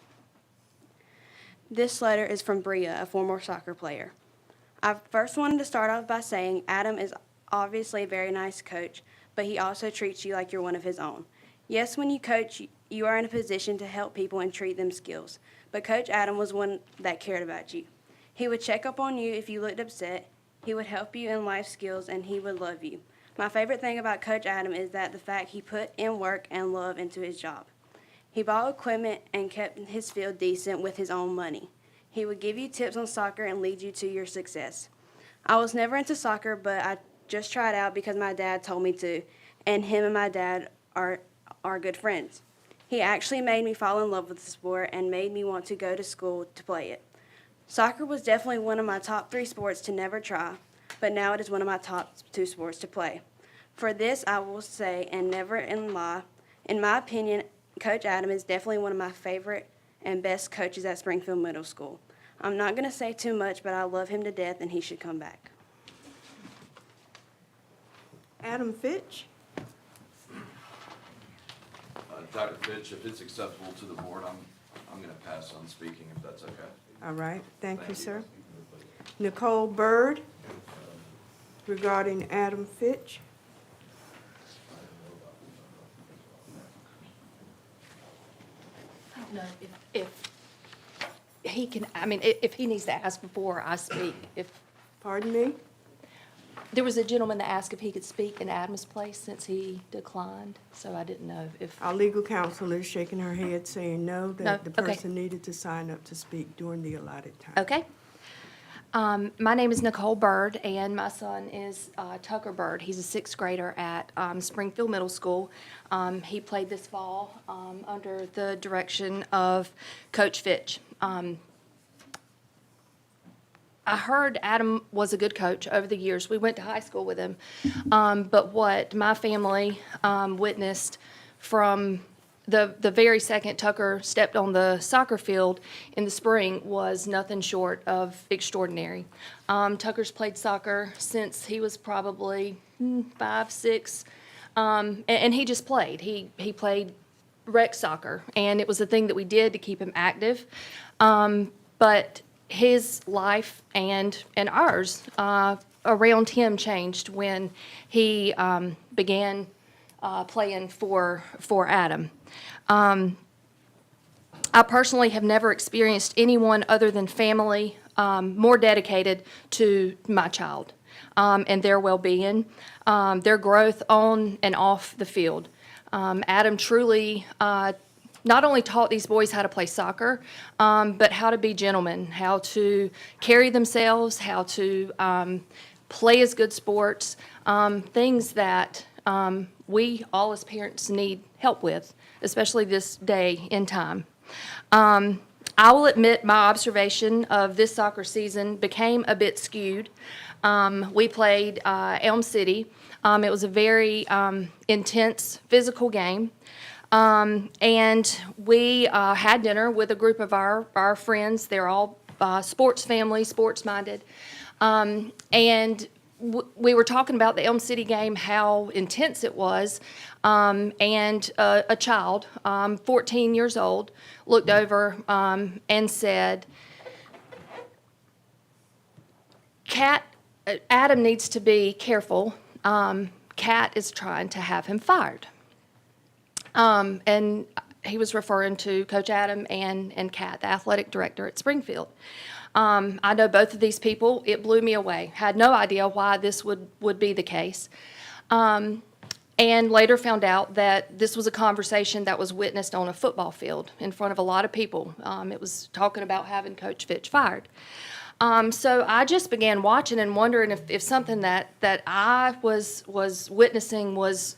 S10: This letter is from Bria, a former soccer player. I first wanted to start off by saying Adam is obviously a very nice coach, but he also treats you like you're one of his own. Yes, when you coach, you are in a position to help people and treat them skills, but Coach Adam was one that cared about you. He would check up on you if you looked upset, he would help you in life skills, and he would love you. My favorite thing about Coach Adam is that the fact he put in work and love into his job. He bought equipment and kept his field decent with his own money. He would give you tips on soccer and lead you to your success. I was never into soccer, but I just tried out because my dad told me to, and him and my dad are good friends. He actually made me fall in love with the sport and made me want to go to school to play it. Soccer was definitely one of my top 3 sports to never try, but now it is one of my top 2 sports to play. For this, I will say, and never lie, in my opinion, Coach Adam is definitely one of my favorite and best coaches at Springfield Middle School. I'm not going to say too much, but I love him to death, and he should come back.
S1: Adam Fitch?
S11: Dr. Fitch, if it's acceptable to the board, I'm going to pass on speaking, if that's okay.
S1: All right, thank you, sir. Nicole Byrd, regarding Adam Fitch.
S12: I don't know if he can, I mean, if he needs to ask before I speak. If
S1: Pardon me?
S12: there was a gentleman that asked if he could speak in Adam's place since he declined, so I didn't know if.
S1: Our legal counsel is shaking her head saying no, that
S12: No,
S1: the
S12: okay.
S1: person needed to sign up to speak during the allotted time.
S12: Okay. My name is Nicole Byrd, and my son is Tucker Byrd. He's a 6th grader at Springfield Middle School. He played this fall under the direction of Coach Fitch. I heard Adam was a good coach over the years. We went to high school with him. But what my family witnessed from the very second Tucker stepped on the soccer field in the spring was nothing short of extraordinary. Tucker's played soccer since he was probably 5, 6, and he just played. He played rec soccer, and it was the thing that we did to keep him active. But his life and ours around him changed when he began playing for Adam. I personally have never experienced anyone other than family more dedicated to my child and their well-being, their growth on and off the field. Adam truly not only taught these boys how to play soccer, but how to be gentlemen, how to carry themselves, how to play as good sports, things that we all as parents need help with, especially this day in time. I will admit my observation of this soccer season became a bit skewed. We played Elm City. It was a very intense physical game. And we had dinner with a group of our friends. They're all sports family, sports-minded. And we were talking about the Elm City game, how intense it was. And a child, 14 years old, looked over and said, Adam needs to be careful. Kat is trying to have him fired. And he was referring to Coach Adam and Kat, the athletic director at Springfield. I know both of these people. It blew me away. Had no idea why this would be the case. And later found out that this was a conversation that was witnessed on a football field in front of a lot of people. It was talking about having Coach Fitch fired. So I just began watching and wondering if something that I was witnessing was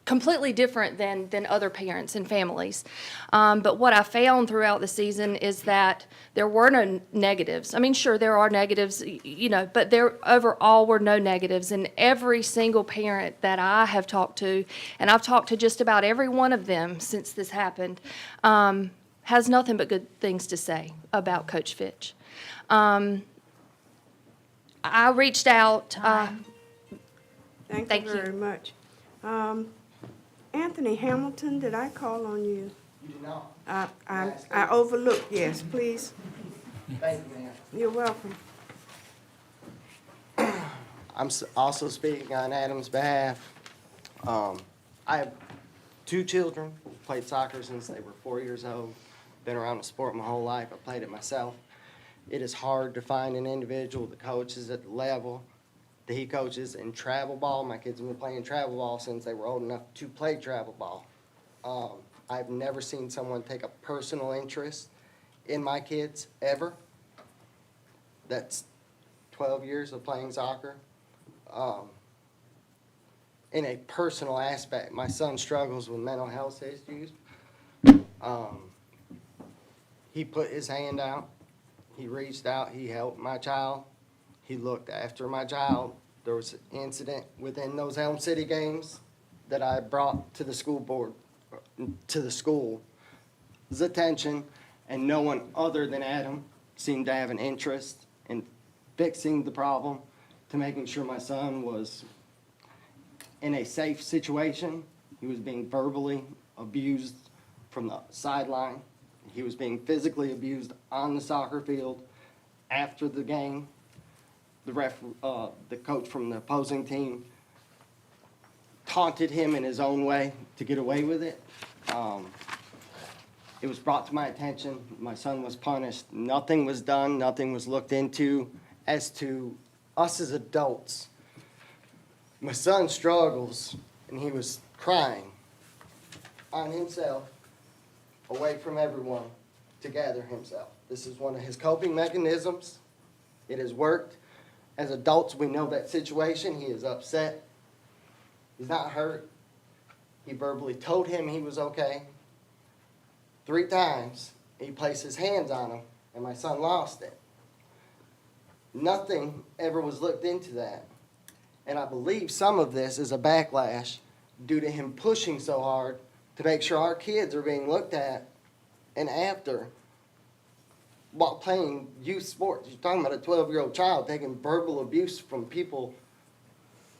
S12: completely different than other parents and families. But what I found throughout the season is that there were no negatives. I mean, sure, there are negatives, but there overall were no negatives. And every single parent that I have talked to, and I've talked to just about every one of them since this happened, has nothing but good things to say about Coach Fitch. I reached out.
S1: Thank
S12: Thank
S1: you
S12: you.
S1: very much. Anthony Hamilton, did I call on you?
S13: You did not.
S1: I overlooked, yes, please.
S13: Thank you, ma'am.
S1: You're welcome.
S13: I'm also speaking on Adam's behalf. I have two children, played soccer since they were 4 years old, been around the sport my whole life. I played it myself. It is hard to find an individual that coaches at the level that he coaches in travel ball. My kids have been playing travel ball since they were old enough to play travel ball. I've never seen someone take a personal interest in my kids, ever. That's 12 years of playing soccer. In a personal aspect, my son struggles with mental health issues. He put his hand out, he reached out, he helped my child, he looked after my child. There was an incident within those Elm City games that I brought to the school board, to the school's attention, and no one other than Adam seemed to have an interest in fixing the problem, to making sure my son was in a safe situation. He was being verbally abused from the sideline. He was being physically abused on the soccer field after the game. The coach from the opposing team taunted him in his own way to get away with it. It was brought to my attention. My son was punished. Nothing was done. Nothing was looked into as to us as adults. My son struggles, and he was crying on himself, away from everyone, to gather himself. This is one of his coping mechanisms. It has worked. As adults, we know that situation. He is upset. He's not hurt. He verbally told him he was okay. 3 times, he placed his hands on him, and my son lost it. Nothing ever was looked into that. And I believe some of this is a backlash due to him pushing so hard to make sure our kids are being looked at and after while playing youth sports. You're talking about a 12-year-old child taking verbal abuse from people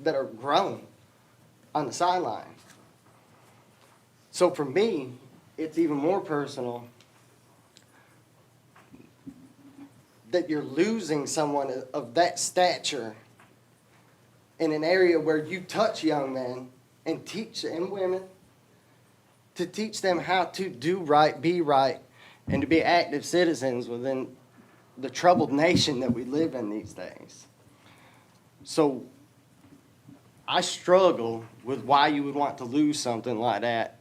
S13: that are grown on the sideline. So for me, it's even more personal that you're losing someone of that stature in an area where you touch young men and teach and women, to teach them how to do right, be right, and to be active citizens within the troubled nation that we live in these days. So I struggle with why you would want to lose something like that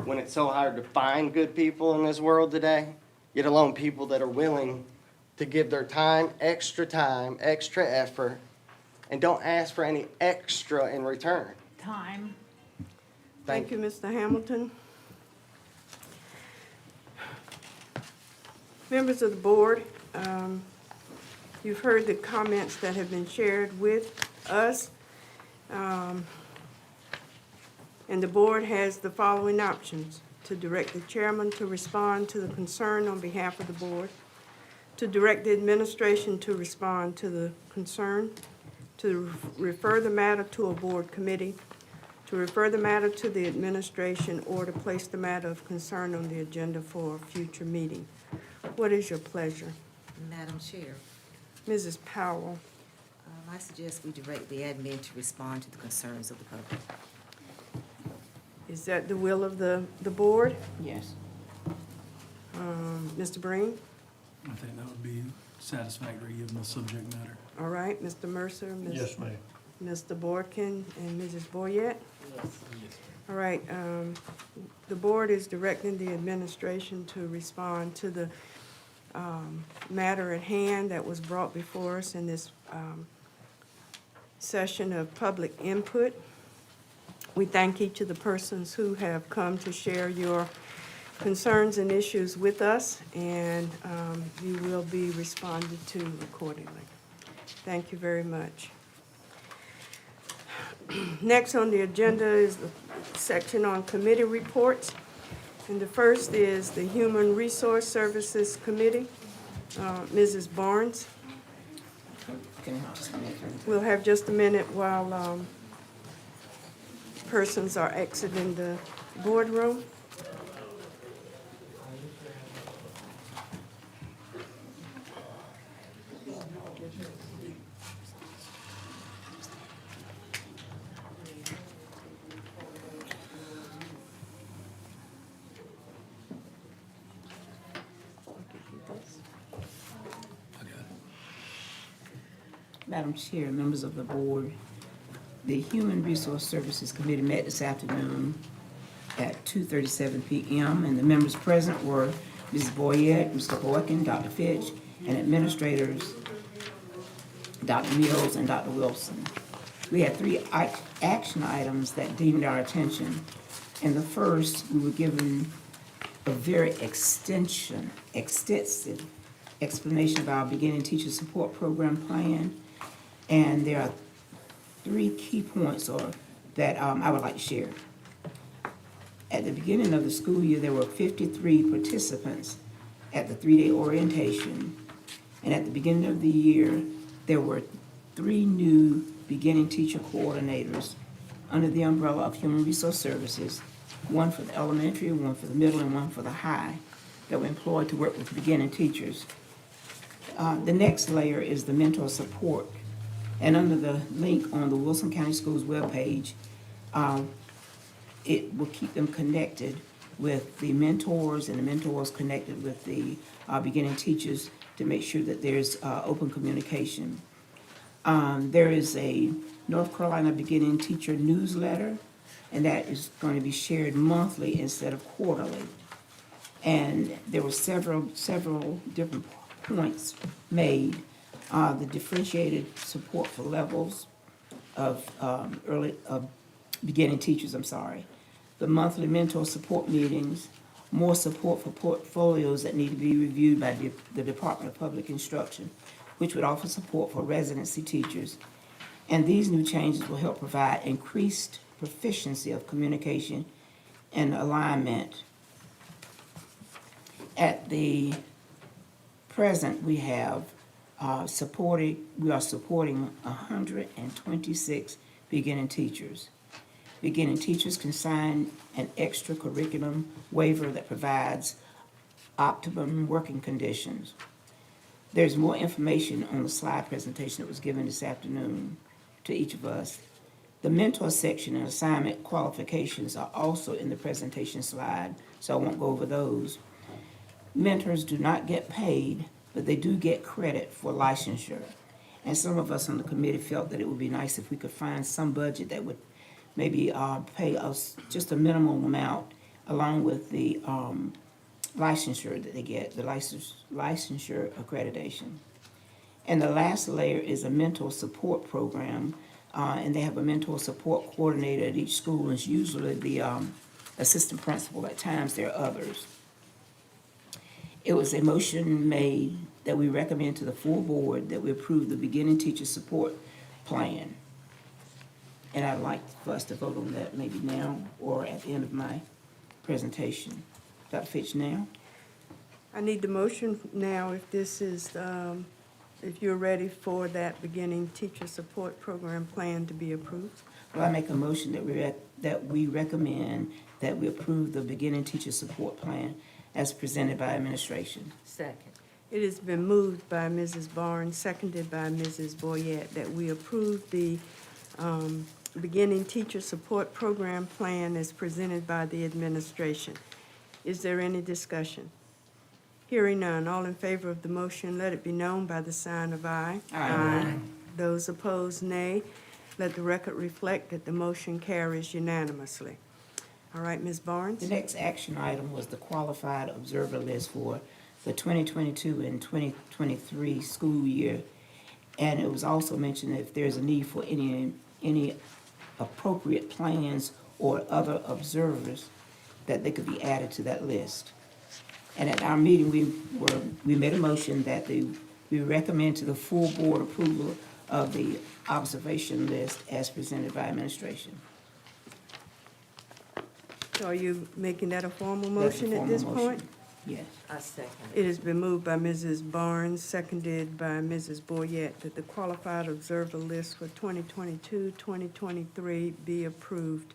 S13: when it's so hard to find good people in this world today, yet alone people that are willing to give their time, extra effort, and don't ask for any extra in return.
S4: Time.
S1: Thank you, Mr. Hamilton. Members of the board, you've heard the comments that have been shared with us. And the board has the following options: to direct the chairman to respond to the concern on behalf of the board, to direct the administration to respond to the concern, to refer the matter to a board committee, to refer the matter to the administration, or to place the matter of concern on the agenda for a future meeting. What is your pleasure?
S2: Madam Chair,
S1: Mrs. Powell?
S2: I suggest we direct the admin to respond to the concerns of the public.
S1: Is that the will of the board?
S4: Yes.
S1: Mr. Breen?
S3: I think that would be satisfactory given the subject matter.
S1: All right, Mr. Mercer?
S3: Yes, ma'am.
S1: Mr. Borkin and Mrs. Boyette? All right, the board is directing the administration to respond to the matter at hand that was brought before us in this session of public input. We thank each of the persons who have come to share your concerns and issues with us, and you will be responded to accordingly. Thank you very much. Next on the agenda is the section on committee reports. And the first is the Human Resource Services Committee. Mrs. Barnes.
S4: Can I have just a minute?
S1: We'll have just a minute while persons are exiting the boardroom.
S4: Madam Chair, members of the board, the Human Resource Services Committee met this afternoon at 2:37 PM, and the members present were Mrs. Boyette, Mr. Boykin, Dr. Fitch, and administrators, Dr. Mills and Dr. Wilson. We had three action items that deemed our attention. In the first, we were given a very extensive explanation of our beginning teacher support program plan. And there are three key points that I would like to share. At the beginning of the school year, there were 53 participants at the three-day orientation. And at the beginning of the year, there were 3 new beginning teacher coordinators under the umbrella of Human Resource Services, one for the elementary, one for the middle, and one for the high, that were employed to work with beginning teachers. The next layer is the mentor support. And under the link on the Wilson County Schools webpage, it will keep them connected with the mentors, and the mentors connected with the beginning teachers to make sure that there's open communication. There is a North Carolina Beginning Teacher newsletter, and that is going to be shared monthly instead of quarterly. And there were several different points made. The differentiated support for levels of beginning teachers, the monthly mentor support meetings, more support for portfolios that need to be reviewed by the Department of Public Instruction, which would offer support for residency teachers. And these new changes will help provide increased proficiency of communication and alignment. At the present, we are supporting 126 beginning teachers. Beginning teachers can sign an extra curriculum waiver that provides optimum working conditions. There's more information on the slide presentation that was given this afternoon to each of us. The mentor section and assignment qualifications are also in the presentation slide, so I won't go over those. Mentors do not get paid, but they do get credit for licensure. And some of us on the committee felt that it would be nice if we could find some budget that would maybe pay us just a minimum amount along with the licensure that they get, the licensure accreditation. And the last layer is a mentor support program, and they have a mentor support coordinator at each school, and it's usually the assistant principal. At times there are others. It was a motion made that we recommend to the full board that we approve the beginning teacher support plan. And I'd like for us to vote on that maybe now or at the end of my presentation. Dr. Fitch, now?
S1: I need the motion now if this is, if you're ready for that beginning teacher support program plan to be approved.
S4: Well, I make a motion that we recommend that we approve the beginning teacher support plan as presented by administration.
S2: Second.
S1: It has been moved by Mrs. Barnes, seconded by Mrs. Boyette, that we approve the beginning teacher support program plan as presented by the administration. Is there any discussion? Hearing none, all in favor of the motion, let it be known by the sign of aye.
S4: Aye.
S1: Those opposed, nay. Let the record reflect that the motion carries unanimously. All right, Ms. Barnes?
S4: The next action item was the qualified observer list for the 2022 and 2023 school year. And it was also mentioned that if there's a need for any appropriate plans or other observers, that they could be added to that list. And at our meeting, we made a motion that we recommend to the full board approval of the observation list as presented by administration.
S1: So are you making that a formal
S4: That's a
S1: motion at
S4: formal
S1: this
S4: motion.
S1: point?
S4: Yes.
S2: I second.
S1: It has been moved by Mrs. Barnes, seconded by Mrs. Boyette, that the qualified observer list for 2022, 2023 be approved.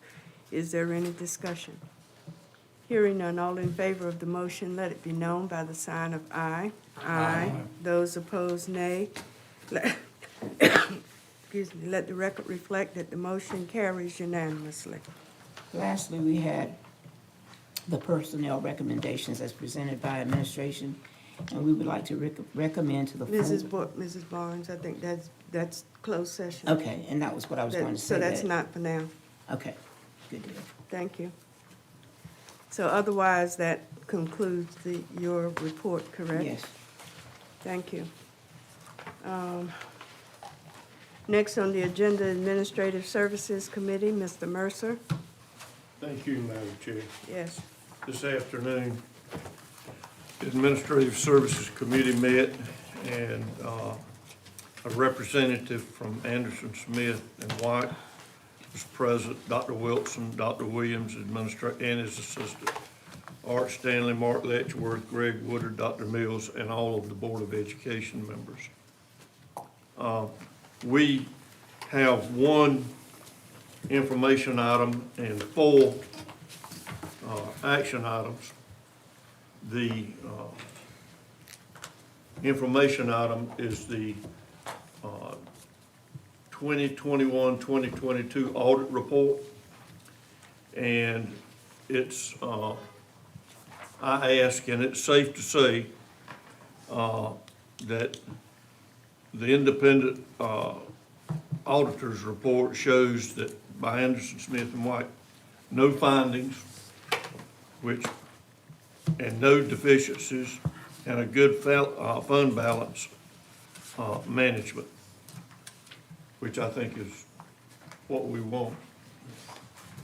S1: Is there any discussion? Hearing none, all in favor of the motion, let it be known by the sign of aye. Aye. Those opposed, nay. Excuse me, let the record reflect that the motion carries unanimously.
S4: Lastly, we had the personnel recommendations as presented by administration, and we would like to recommend to the full.
S1: Mrs. Barnes, I think that's closed session.
S4: Okay, and that was what I was going to say.
S1: So that's
S4: that-
S1: not for now.
S4: Okay, good deal.
S1: Thank you. So otherwise, that concludes your report, correct?
S4: Yes.
S1: Thank you. Next on the agenda, Administrative Services Committee, Mr. Mercer.
S3: Thank you, Madam Chair.
S1: Yes.
S3: This afternoon, the Administrative Services Committee met, and a representative from Anderson, Smith, and White was present, Dr. Wilson, Dr. Williams, administrator, and his assistant, Art Stanley, Mark Letchworth, Greg Woodard, Dr. Mills, and all of the Board of Education members. We have one information item and four action items. The information item is the 2021-2022 audit report. And it's, I ask, and it's safe to say that the independent auditor's report shows that by Anderson, Smith, and White, no findings, and no deficiencies, and a good fund balance management, which I think is what we want.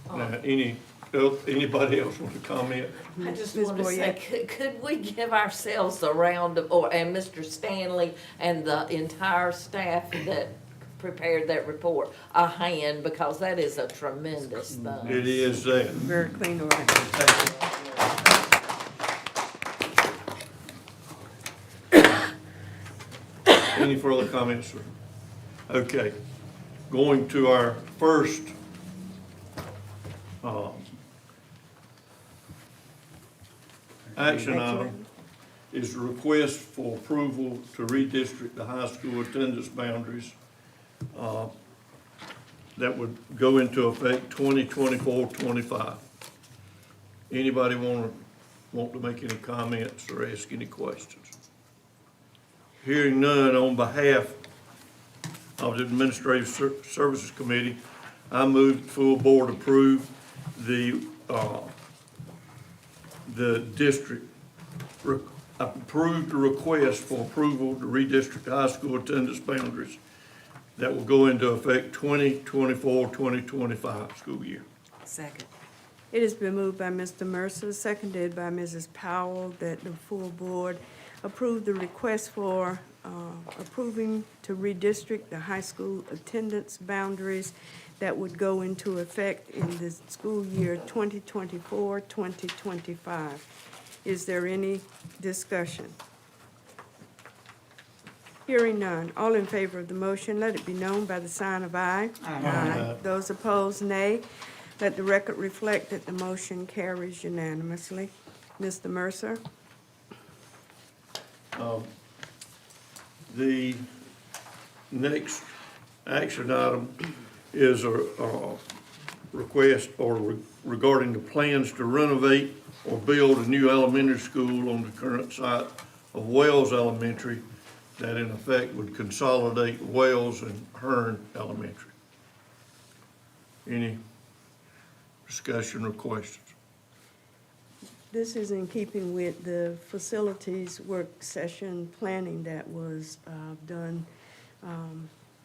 S3: Now, anybody else want to comment?
S14: I just
S1: Ms.
S14: want to say, could we give ourselves a round of, and Mr. Stanley and the entire staff that prepared that report, a hand, because that is a tremendous thing.
S3: It is that.
S1: Very clean audit.
S3: Any further comments, sir? Okay, going to our first action item is a request for approval to redistrict the high school attendance boundaries that would go into effect 2024-25. Anybody want to make any comments or ask any questions? Hearing none, on behalf of the Administrative Services Committee, I move the full board approve the district, approve the request for approval to redistrict the high school attendance boundaries that will go into effect 2024-2025 school year.
S2: Second.
S1: It has been moved by Mr. Mercer, seconded by Mrs. Powell, that the full board approve the request for approving to redistrict the high school attendance boundaries that would go into effect in the school year 2024-2025. Is there any discussion? Hearing none. All in favor of the motion, let it be known by the sign of aye. Aye. Those opposed, nay. Let the record reflect that the motion carries unanimously. Mr. Mercer?
S3: The next action item is a request regarding the plans to renovate or build a new elementary school on the current site of Wells Elementary that in effect would consolidate Wells and Hearn Elementary. Any discussion or questions?
S1: This is in keeping with the facilities work session planning that was done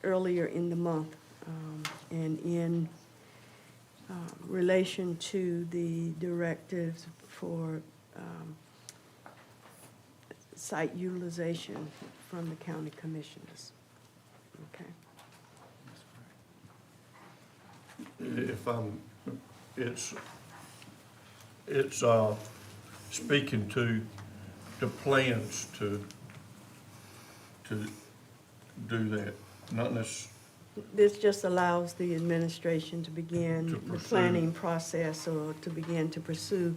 S1: earlier in the month, and in relation to the directives for site utilization from the county commissioners. Okay.
S3: It's speaking to the plans to do that, not necessarily.
S1: This just allows the administration to begin
S3: To
S1: the
S3: pursue.
S1: planning process or to begin to pursue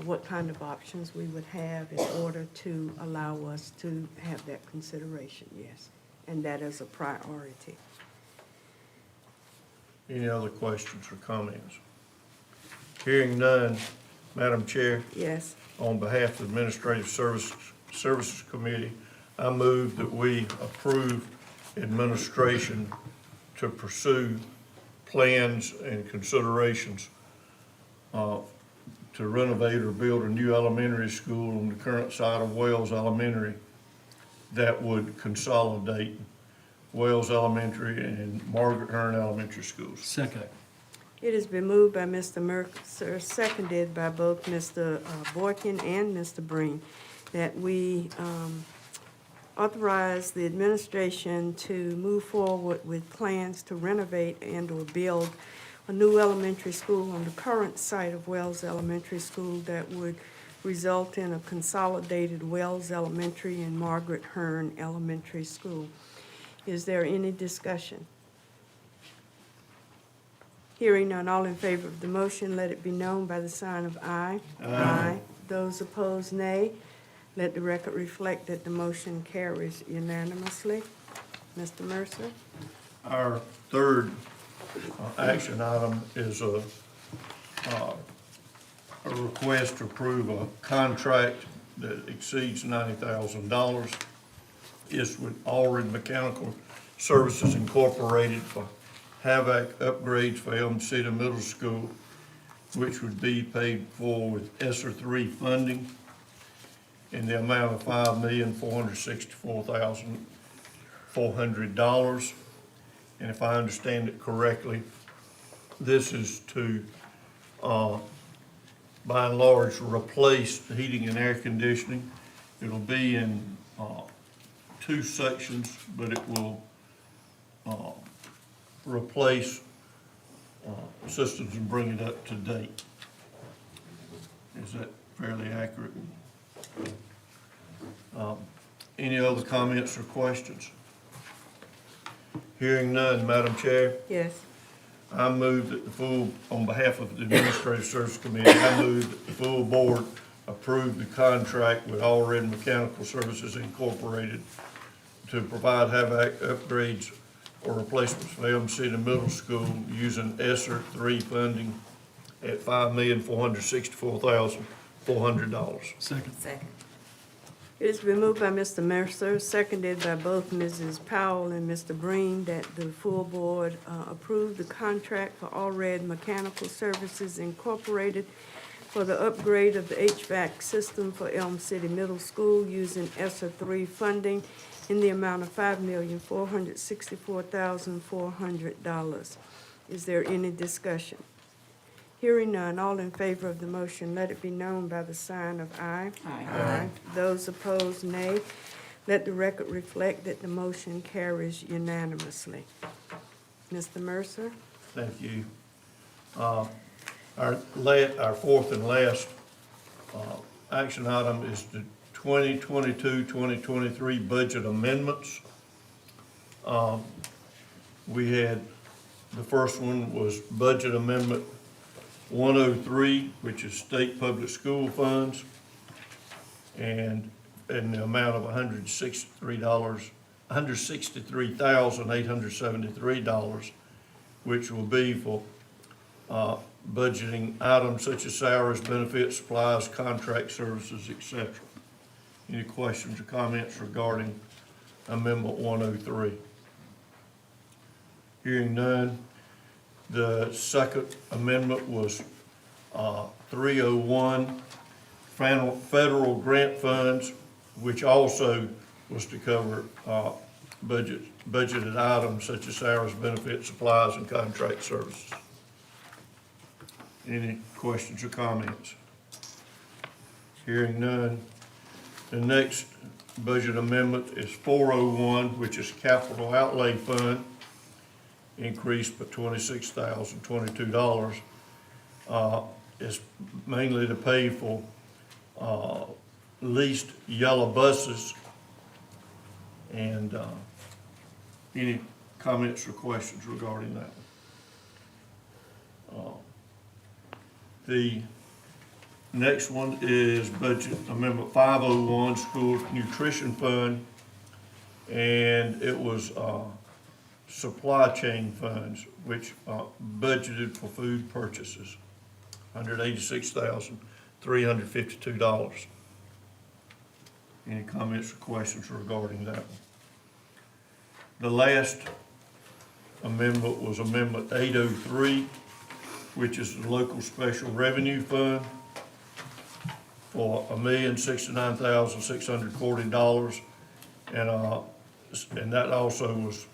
S1: what kind of options we would have in order to allow us to have that consideration, yes. And that is a priority.
S3: Any other questions or comments? Hearing none, Madam Chair,
S1: Yes,
S3: on behalf of the Administrative Services Committee, I move that we approve administration to pursue plans and considerations to renovate or build a new elementary school on the current site of Wells Elementary that would consolidate Wells Elementary and Margaret Hearn Elementary Schools.
S5: Second.
S1: it has been moved by Mr. Mercer, seconded by both Mr. Boykin and Mr. Breen, that we authorize the administration to move forward with plans to renovate and/or build a new elementary school on the current site of Wells Elementary School that would result in a consolidated Wells Elementary and Margaret Hearn Elementary School. Is there any discussion? Hearing none, all in favor of the motion, let it be known by the sign of aye. Aye. Those opposed, nay. Let the record reflect that the motion carries unanimously. Mr. Mercer?
S3: Our third action item is a request to approve a contract that exceeds $90,000. It's with Allred Mechanical Services Incorporated for HVAC upgrades for Elm City Middle School, which would be paid for with ESSER 3 funding in the amount of $5,464,400. And if I understand it correctly, this is to, by and large, replace the heating and air conditioning. It'll be in two sections, but it will replace systems and bring it up to date. Is that fairly accurate? Any other comments or questions? Hearing none, Madam Chair,
S1: Yes.
S3: I move that the full, on behalf of the Administrative Service Committee, I move that the full board approve the contract with Allred Mechanical Services Incorporated to provide HVAC upgrades or replacements for Elm City Middle School using ESSER 3 funding at $5,464,400.
S5: Second.
S2: Second.
S1: It has been moved by Mr. Mercer, seconded by both Mrs. Powell and Mr. Breen, that the full board approve the contract for Allred Mechanical Services Incorporated for the upgrade of the HVAC system for Elm City Middle School using ESSER 3 funding in the amount of $5,464,400. Is there any discussion? Hearing none, all in favor of the motion, let it be known by the sign of aye.
S4: Aye.
S1: Those opposed, nay. Let the record reflect that the motion carries unanimously. Mr. Mercer?
S3: Thank you. Our fourth and last action item is the 2022-2023 budget amendments. We had, the first one was budget amendment 103, which is state public school funds, and in the amount of $163,873, which will be for budgeting items such as salaries, benefits, supplies, contract services, etc. Any questions or comments regarding Amendment 103? Hearing none. The second amendment was 301, federal grant funds, which also was to cover budgeted items such as salaries, benefits, supplies, and contract services. Any questions or comments? Hearing none. The next budget amendment is 401, which is capital outlay fund, increased by $26,022. It's mainly to pay for leased yellow buses. And any comments or questions regarding that one? The next one is Budget Amendment 501, School Nutrition Fund, and it was supply chain funds, which budgeted for food purchases, $186,352. Any comments or questions regarding that one? The last amendment was Amendment 803, which is the Local Special Revenue Fund for $1,069,640. And that also was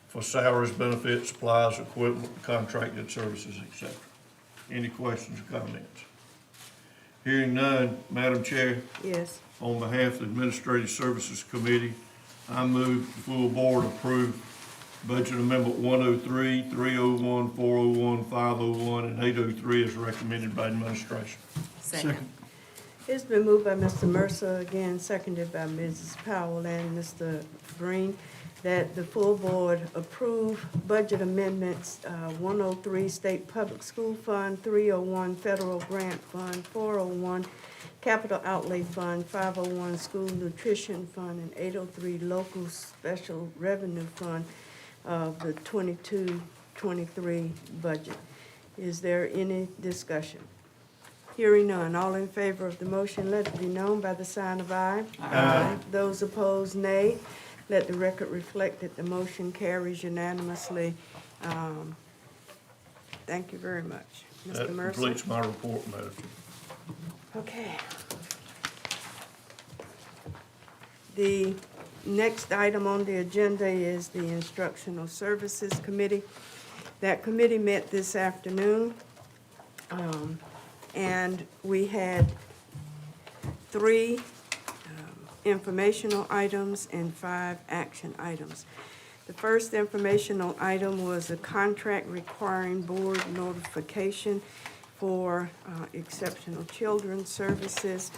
S3: for salaries, benefits, supplies, equipment, contracted services, etc. Any questions or comments? Hearing none, Madam Chair,
S1: Yes.
S3: on behalf of the Administrative Services Committee, I move the full board approve Budget Amendment 103, 301, 401, 501, and 803 as recommended by administration.
S2: Second.
S1: It's been moved by Mr. Mercer, again seconded by Mrs. Powell and Mr. Green, that the full board approve budget amendments 103 State Public School Fund, 301 Federal Grant Fund, 401 Capital Outlay Fund, 501 School Nutrition Fund, and 803 Local Special Revenue Fund of the 22-23 budget. Is there any discussion? Hearing none, all in favor of the motion, let it be known by the sign of aye. Aye. Those opposed, nay. Let the record reflect that the motion carries unanimously. Thank you very much. Mr.
S3: That
S1: Mercer?
S3: completes my report, Madam Chair.
S1: Okay. The next item on the agenda is the Instructional Services Committee. That committee met this afternoon, and we had 3 informational items and 5 action items. The first informational item was a contract requiring board notification for exceptional children's services.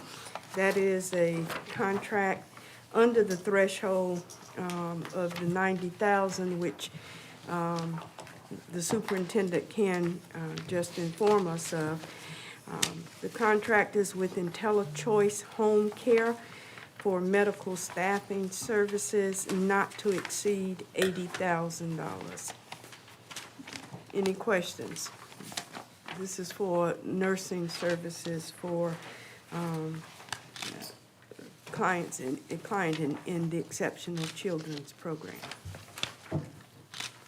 S1: That is a contract under the threshold of the 90,000, which the superintendent can just inform us of. The contract is with IntelliChoice Home Care for medical staffing services not to exceed $80,000. Any questions? This is for nursing services for clients in the Exceptional Children's Program.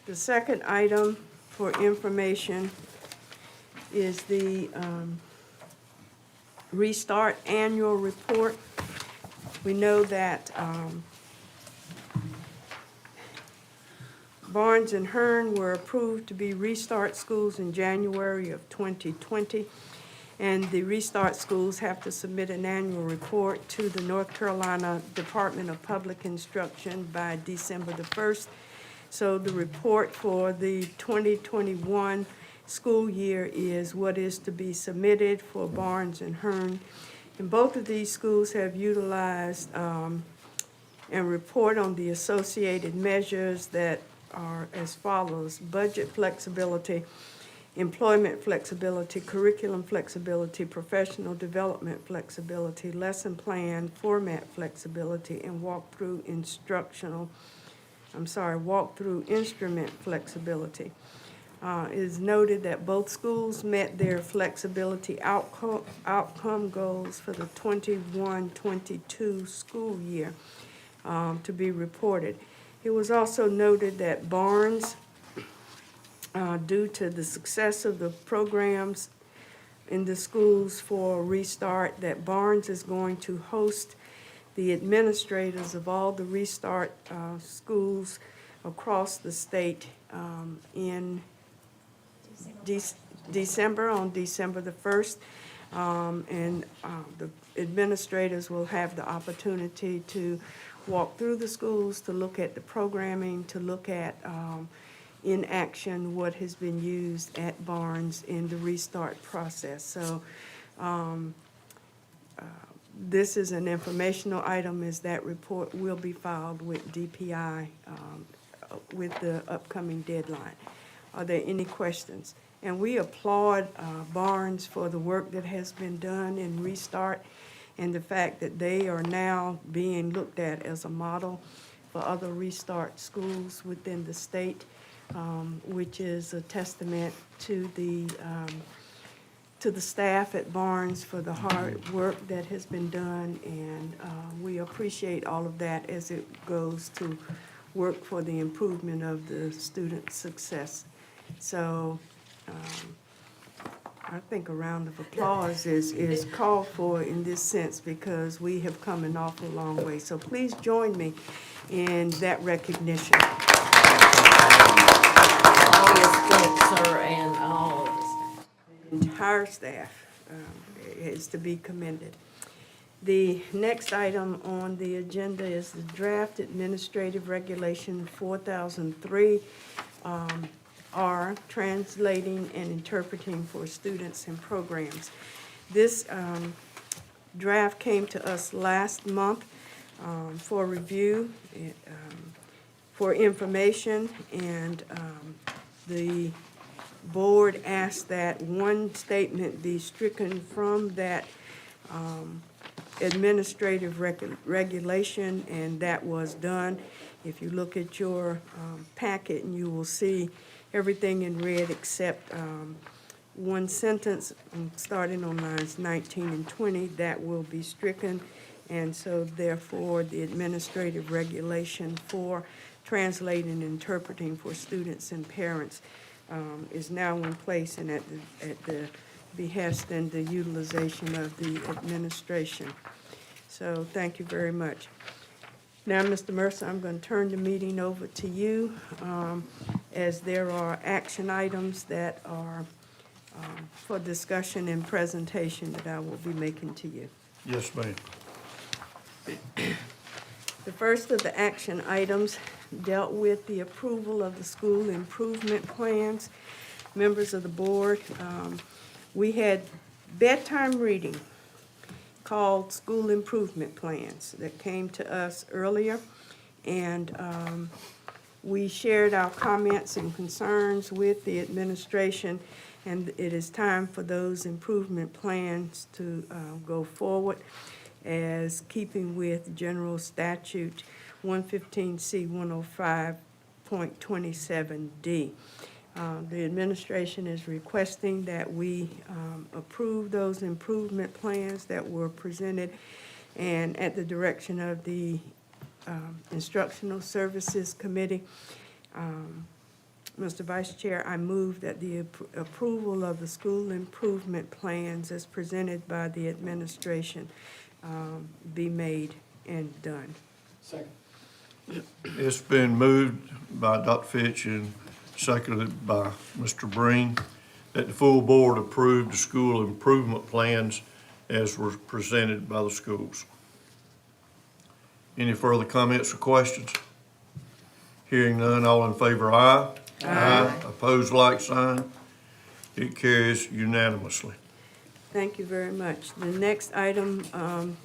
S1: The second item for information is the Restart Annual Report. We know that Barnes and Hearn were approved to be Restart Schools in January of 2020, and the Restart Schools have to submit an annual report to the North Carolina Department of Public Instruction by December the 1st. So the report for the 2021 school year is what is to be submitted for Barnes and Hearn. And both of these schools have utilized and report on the associated measures that are as follows: budget flexibility, employment flexibility, curriculum flexibility, professional development flexibility, lesson plan format flexibility, and walkthrough instrument flexibility. It is noted that both schools met their flexibility outcome goals for the 21-22 school year to be reported. It was also noted that Barnes, due to the success of the programs in the schools for Restart, that Barnes is going to host the administrators of all the Restart schools across the state in December, on December the 1st. And the administrators will have the opportunity to walk through the schools, to look at the programming, to look at in action what has been used at Barnes in the Restart process. So this is an informational item, as that report will be filed with DPI with the upcoming deadline. Are there any questions? And we applaud Barnes for the work that has been done in Restart and the fact that they are now being looked at as a model for other Restart schools within the state, which is a testament to the staff at Barnes for the hard work that has been done, and we appreciate all of that as it goes to work for the improvement of the student success. So I think a round of applause is called for in this sense because we have come an awful long way. So please join me in that recognition.
S14: All your staff, sir, and all of us.
S1: Entire staff is to be commended. The next item on the agenda is the draft administrative regulation 4003, R, translating and interpreting for students and programs. This draft came to us last month for review, for information, and the board asked that one statement be stricken from that administrative regulation, and that was done. If you look at your packet, and you will see everything in red except one sentence starting on lines 19 and 20 that will be stricken, and so therefore the administrative regulation for translating and interpreting for students and parents is now in place and at the behest and the utilization of the administration. So thank you very much. Now, Mr. Mercer, I'm going to turn the meeting over to you as there are action items that are for discussion and presentation that I will be making to you.
S3: Yes, ma'am.
S1: The first of the action items dealt with the approval of the school improvement plans. Members of the board, we had bedtime reading called school improvement plans that came to us earlier, and we shared our comments and concerns with the administration, and it is time for those improvement plans to go forward as keeping with General Statute 115C 105.27D. The administration is requesting that we approve those improvement plans that were presented, and at the direction of the Instructional Services Committee. Mr. Vice Chair, I move that the approval of the school improvement plans as presented by the administration be made and done.
S6: Second.
S3: It's been moved by Dr. Fitch and seconded by Mr. Breen that the full board approve the school improvement plans as were presented by the schools. Any further comments or questions? Hearing none, all in favor, aye. Aye. Opposed, like sign. It carries unanimously.
S1: Thank you very much. The next item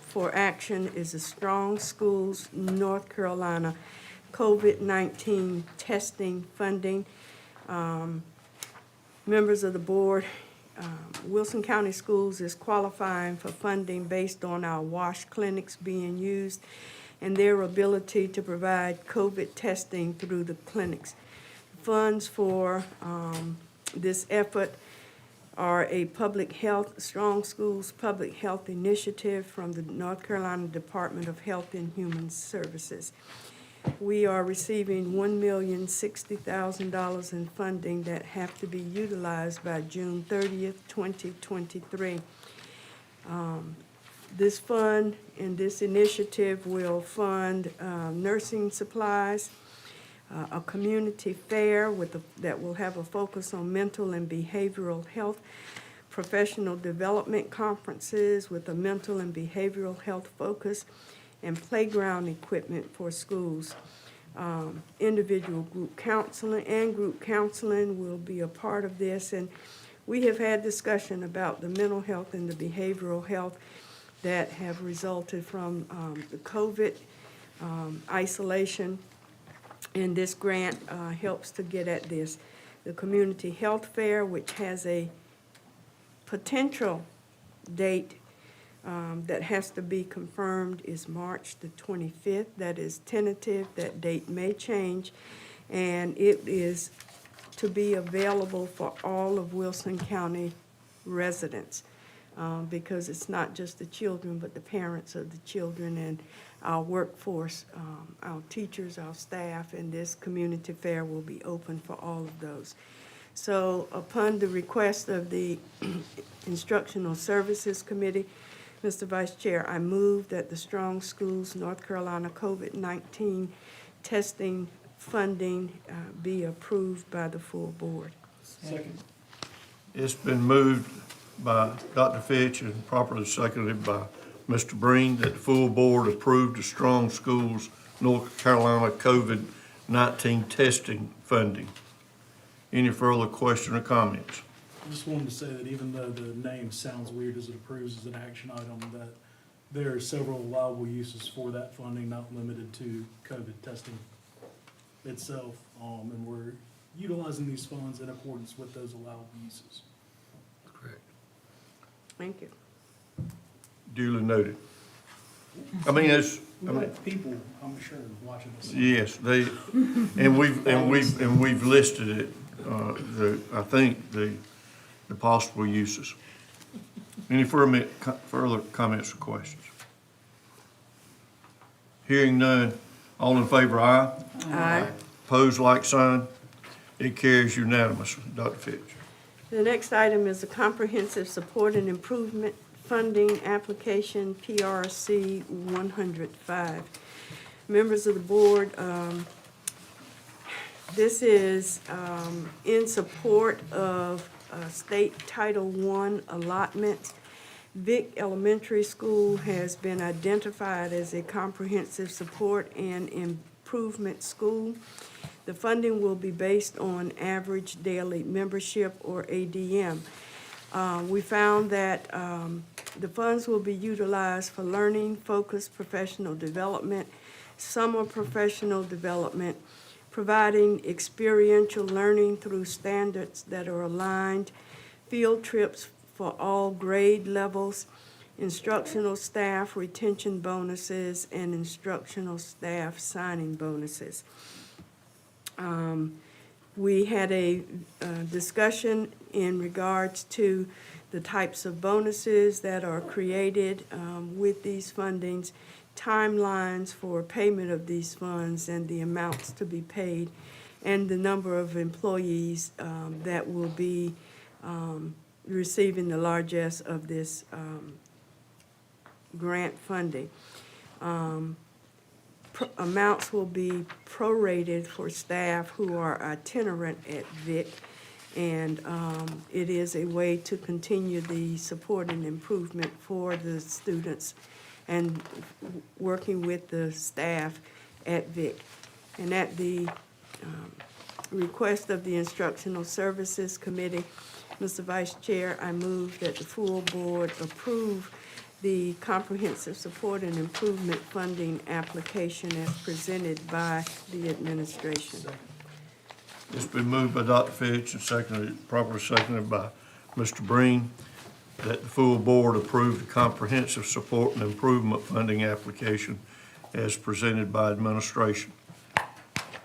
S1: for action is the Strong Schools North Carolina COVID-19 testing funding. Members of the board, Wilson County Schools is qualifying for funding based on our WASH clinics being used and their ability to provide COVID testing through the clinics. Funds for this effort are a public health, Strong Schools Public Health Initiative from the North Carolina Department of Health and Human Services. We are receiving $1,060,000 in funding that have to be utilized by June 30th, 2023. This fund and this initiative will fund nursing supplies, a community fair that will have a focus on mental and behavioral health, professional development conferences with a mental and behavioral health focus, and playground equipment for schools. Individual group counseling will be a part of this, and we have had discussion about the mental health and the behavioral health that have resulted from the COVID isolation And this grant helps to get at this. The Community Health Fair, which has a potential date that has to be confirmed, is March the 25th. That is tentative. That date may change. And it is to be available for all of Wilson County residents, because it's not just the children, but the parents of the children and our workforce, our teachers, our staff, and this community fair will be open for all of those. So upon the request of the Instructional Services Committee, Mr. Vice Chair, I move that the Strong Schools North Carolina COVID-19 testing funding be approved by the full board.
S3: Second.
S15: It's been moved by Dr. Fitch and properly seconded by Mr. Breen that the full board approve the Strong Schools North Carolina COVID-19 testing funding. Any further question or comments?
S3: I just wanted to say that even though the name sounds weird as it approves as an action item, that there are several allowable uses for that funding, not limited to COVID testing itself. And we're utilizing these funds in accordance with those allowable uses.
S15: Correct.
S1: Thank you.
S15: Duly noted. I mean, it's,
S3: We've got people, I'm sure, watching this.
S15: yes, they, and we've listed it, I think, the possible uses. Any further comments or questions? Hearing none, all in favor, aye?
S1: Aye.
S15: Opposed, like sign. It carries unanimously. Dr. Fitch.
S1: The next item is the Comprehensive Support and Improvement Funding Application, PRC 105. Members of the board, this is in support of State Title I allotment. Vic Elementary School has been identified as a comprehensive support and improvement school. The funding will be based on average daily membership, or ADM. We found that the funds will be utilized for learning-focused professional development, summer professional development, providing experiential learning through standards that are aligned, field trips for all grade levels, instructional staff retention bonuses, and instructional staff signing bonuses. We had a discussion in regards to the types of bonuses that are created with these fundings, timelines for payment of these funds and the amounts to be paid, and the number of employees that will be receiving the largesse of this grant funding. Amounts will be prorated for staff who are itinerant at VIC, and it is a way to continue the support and improvement for the students and working with the staff at VIC. And at the request of the Instructional Services Committee, Mr. Vice Chair, I move that the full board approve the Comprehensive Support and Improvement Funding application as presented by the administration.
S15: It's been moved by Dr. Fitch and properly seconded by Mr. Breen that the full board approve the Comprehensive Support and Improvement Funding application as presented by administration.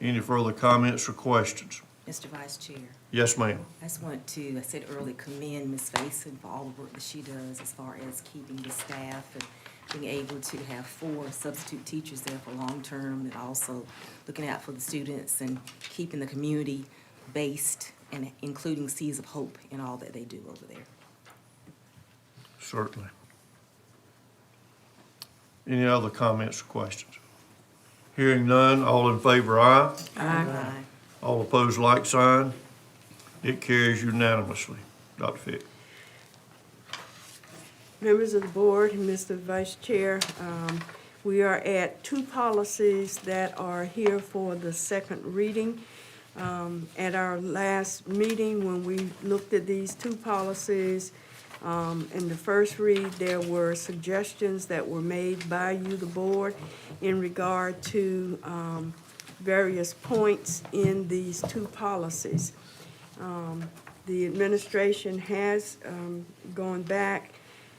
S15: Any further comments or questions?
S2: Mr. Vice Chair,
S15: Yes, ma'am.
S2: I just wanted to, I said earlier, commend Ms. Faison for all the work that she does as far as keeping the staff and being able to have 4 substitute teachers there for long-term, and also looking out for the students and keeping the community based and including Seeds of Hope in all that they do over there.
S15: Certainly. Any other comments or questions? Hearing none, all in favor, aye.
S2: Aye.
S15: All opposed, like sign. It carries unanimously. Dr. Fitch.
S1: Members of the board and Mr. Vice Chair, we are at 2 policies that are here for the second reading. At our last meeting, when we looked at these 2 policies, in the first read, there were suggestions that were made by you, the board, in regard to various points in these two policies. The administration has gone back,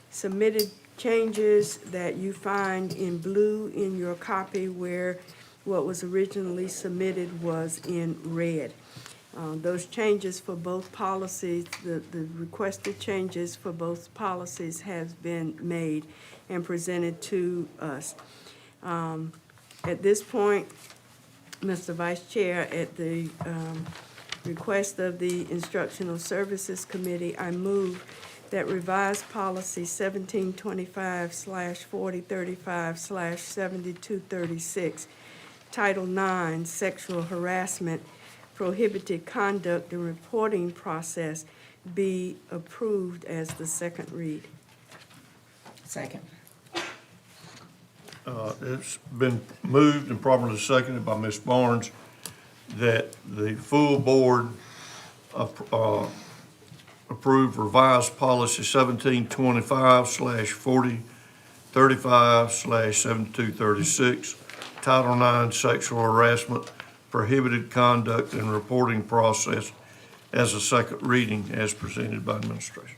S1: submitted changes that you find in blue in your copy where what was originally submitted was in red. Those changes for both policies, the requested changes for both policies have been made and presented to us. At this point, Mr. Vice Chair, at the request of the Instructional Services Committee, I move that revised policy 1725/4035/7236, Title IX, Sexual Harassment, Prohibited Conduct and Reporting Process be approved as the second read.
S4: Second.
S15: It's been moved and properly seconded by Ms. Barnes that the full board approve revised policy 1725/4035/7236, Title IX, Sexual Harassment, Prohibited Conduct and Reporting Process as a second reading as presented by administration.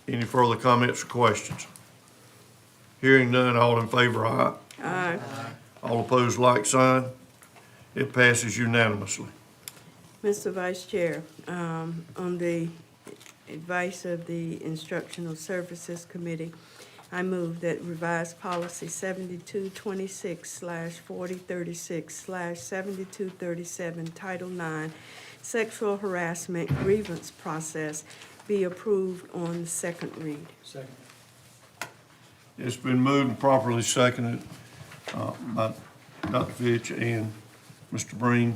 S15: Any further comments or questions? Hearing none, all in favor, aye.
S1: Aye.
S15: All opposed, like sign. It passes unanimously.
S1: Mr. Vice Chair, on the advice of the Instructional Services Committee, I move that revised policy 7226/4036/7237, Title IX, Sexual Harassment Grievance Process be approved on the second read.
S6: Second.
S15: It's been moved and properly seconded by Dr. Fitch and Mr. Breen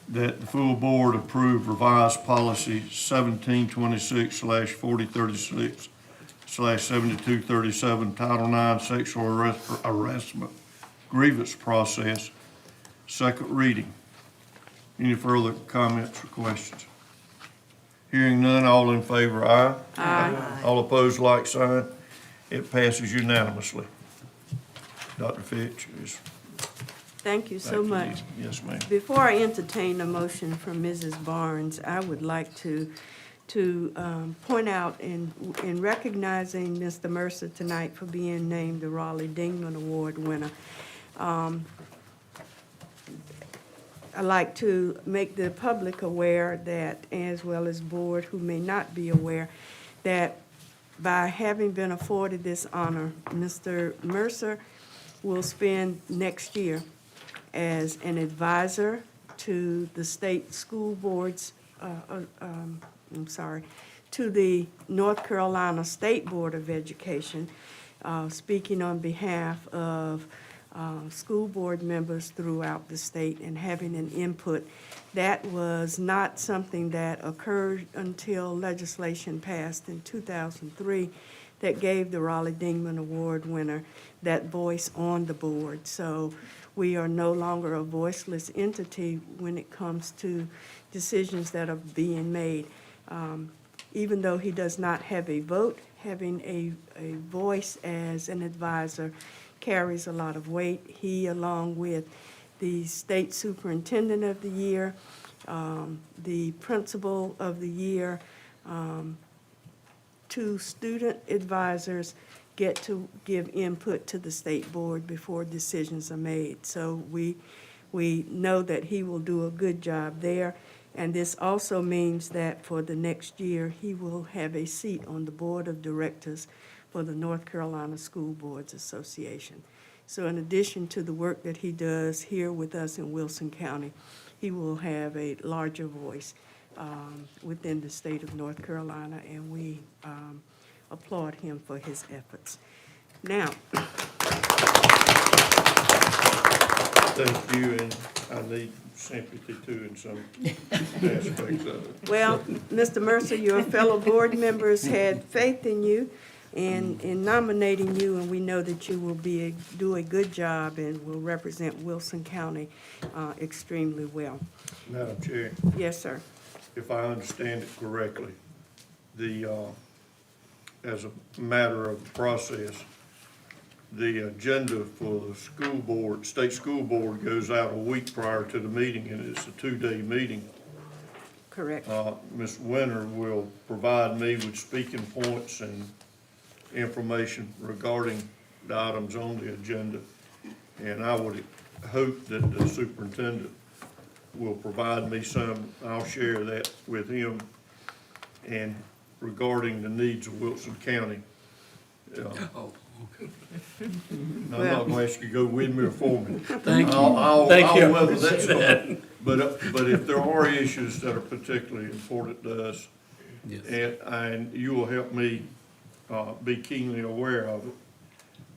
S15: that the full board approve revised policy 1726/4036/7237, Title IX, Sexual Harassment Grievance Process, second reading. Any further comments or questions? Hearing none, all in favor, aye.
S1: Aye.
S15: All opposed, like sign. It passes unanimously. Dr. Fitch is
S1: Thank you so
S15: back to
S1: much.
S15: you. Yes, ma'am.
S1: Before I entertain a motion from Mrs. Barnes, I would like to point out in recognizing Mr. Mercer tonight for being named the Raleigh Dingman Award winner. I'd like to make the public aware that, as well as board who may not be aware, that by having been afforded this honor, Mr. Mercer will spend next year as an advisor to the state school boards, to the North Carolina State Board of Education, speaking on behalf of school board members throughout the state and having an input. That was not something that occurred until legislation passed in 2003 that gave the Raleigh Dingman Award winner that voice on the board. So we are no longer a voiceless entity when it comes to decisions that are being made. Even though he does not have a vote, having a voice as an advisor carries a lot of weight. He, along with the state superintendent of the year, the principal of the year, 2 student advisors, get to give input to the state board before decisions are made. So we know that he will do a good job there. And this also means that for the next year, he will have a seat on the board of directors for the North Carolina School Boards Association. So in addition to the work that he does here with us in Wilson County, he will have a larger voice within the state of North Carolina, and we applaud him for his efforts. Now,
S15: Thank you, and I need sympathy too in some aspects of it.
S1: well, Mr. Mercer, your fellow board members had faith in you in nominating you, and we know that you will do a good job and will represent Wilson County extremely well.
S15: Madam Chair,
S1: Yes, sir.
S15: if I understand it correctly, as a matter of process, the agenda for the school board, state school board goes out a week prior to the meeting, and it's a 2-day meeting.
S1: Correct.
S15: Ms. Winter will provide me with speaking points and information regarding the items on the agenda. And I would hope that the superintendent will provide me some, I'll share that with him. And regarding the needs of Wilson County.
S5: Oh, okay.
S15: I'm not gonna ask you to go with me or for me.
S5: Thank you.
S15: I'll
S5: Thank you.
S15: weather that storm. But if there are issues that are particularly important to us,
S5: Yes.
S15: and you will help me, be keenly aware of it,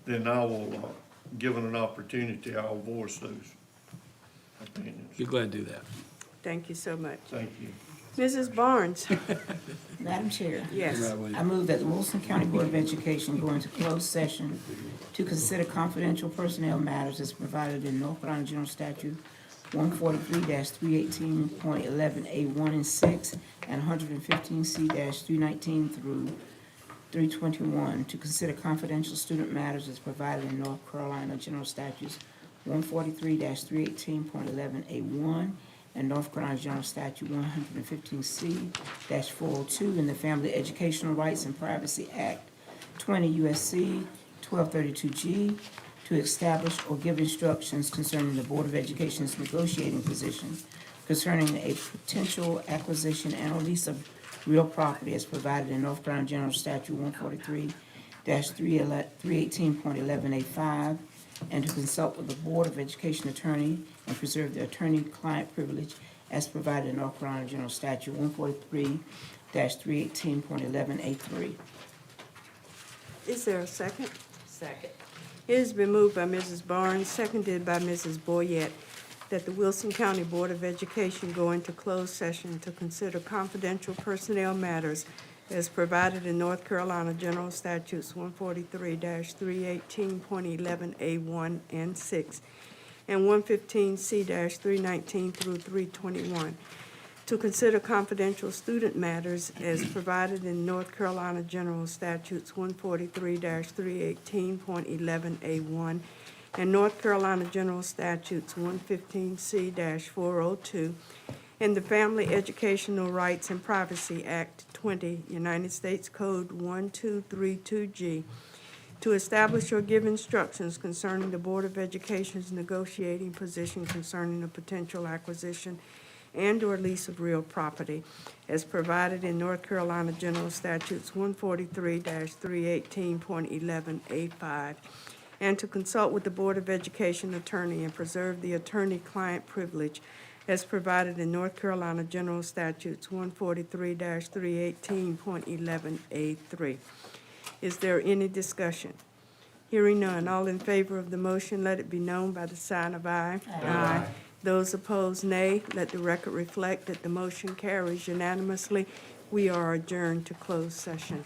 S15: then I will, given an opportunity, I'll voice those opinions.
S5: Be glad to do that.
S1: Thank you so much.
S15: Thank you.
S1: Mrs. Barnes?
S4: Madam Chair.
S1: Yes.
S4: I move that the Wilson County Board of Education go into closed session to consider confidential personnel matters as provided in North Carolina General Statute 143-318.11A1 and 6 and 115C-319 through 321 to consider confidential student matters as provided in North Carolina General Statutes 143-318.11A1 and North Carolina General Statute 115C-402 and the Family Educational Rights and Privacy Act 20 U.S.C. 1232G to establish or give instructions concerning the Board of Education's negotiating position concerning a potential acquisition and or lease of real property as provided in North Carolina General Statute 143-318.11A5 and to consult with the Board of Education attorney and preserve the attorney-client privilege as provided in North Carolina General Statute 143-318.11A3.
S1: Is there a second?
S14: Second.
S1: It has been moved by Mrs. Barnes, seconded by Mrs. Boyette, that the Wilson County Board of Education go into closed session to consider confidential personnel matters as provided in North Carolina General Statutes 143-318.11A1 and 6 and 115C-319 through 321. To consider confidential student matters as provided in North Carolina General Statutes 143-318.11A1 and North Carolina General Statutes 115C-402 and the Family Educational Rights and Privacy Act 20, United States Code 1232G, to establish or give instructions concerning the Board of Education's negotiating position concerning a potential acquisition and/or lease of real property, as provided in North Carolina General Statutes 143-318.11A5, and to consult with the Board of Education attorney and preserve the attorney-client privilege as provided in North Carolina General Statutes 143-318.11A3. Is there any discussion? Hearing none, all in favor of the motion, let it be known by the sign of aye. Aye. Those opposed, nay. Let the record reflect that the motion carries unanimously. We are adjourned to closed session.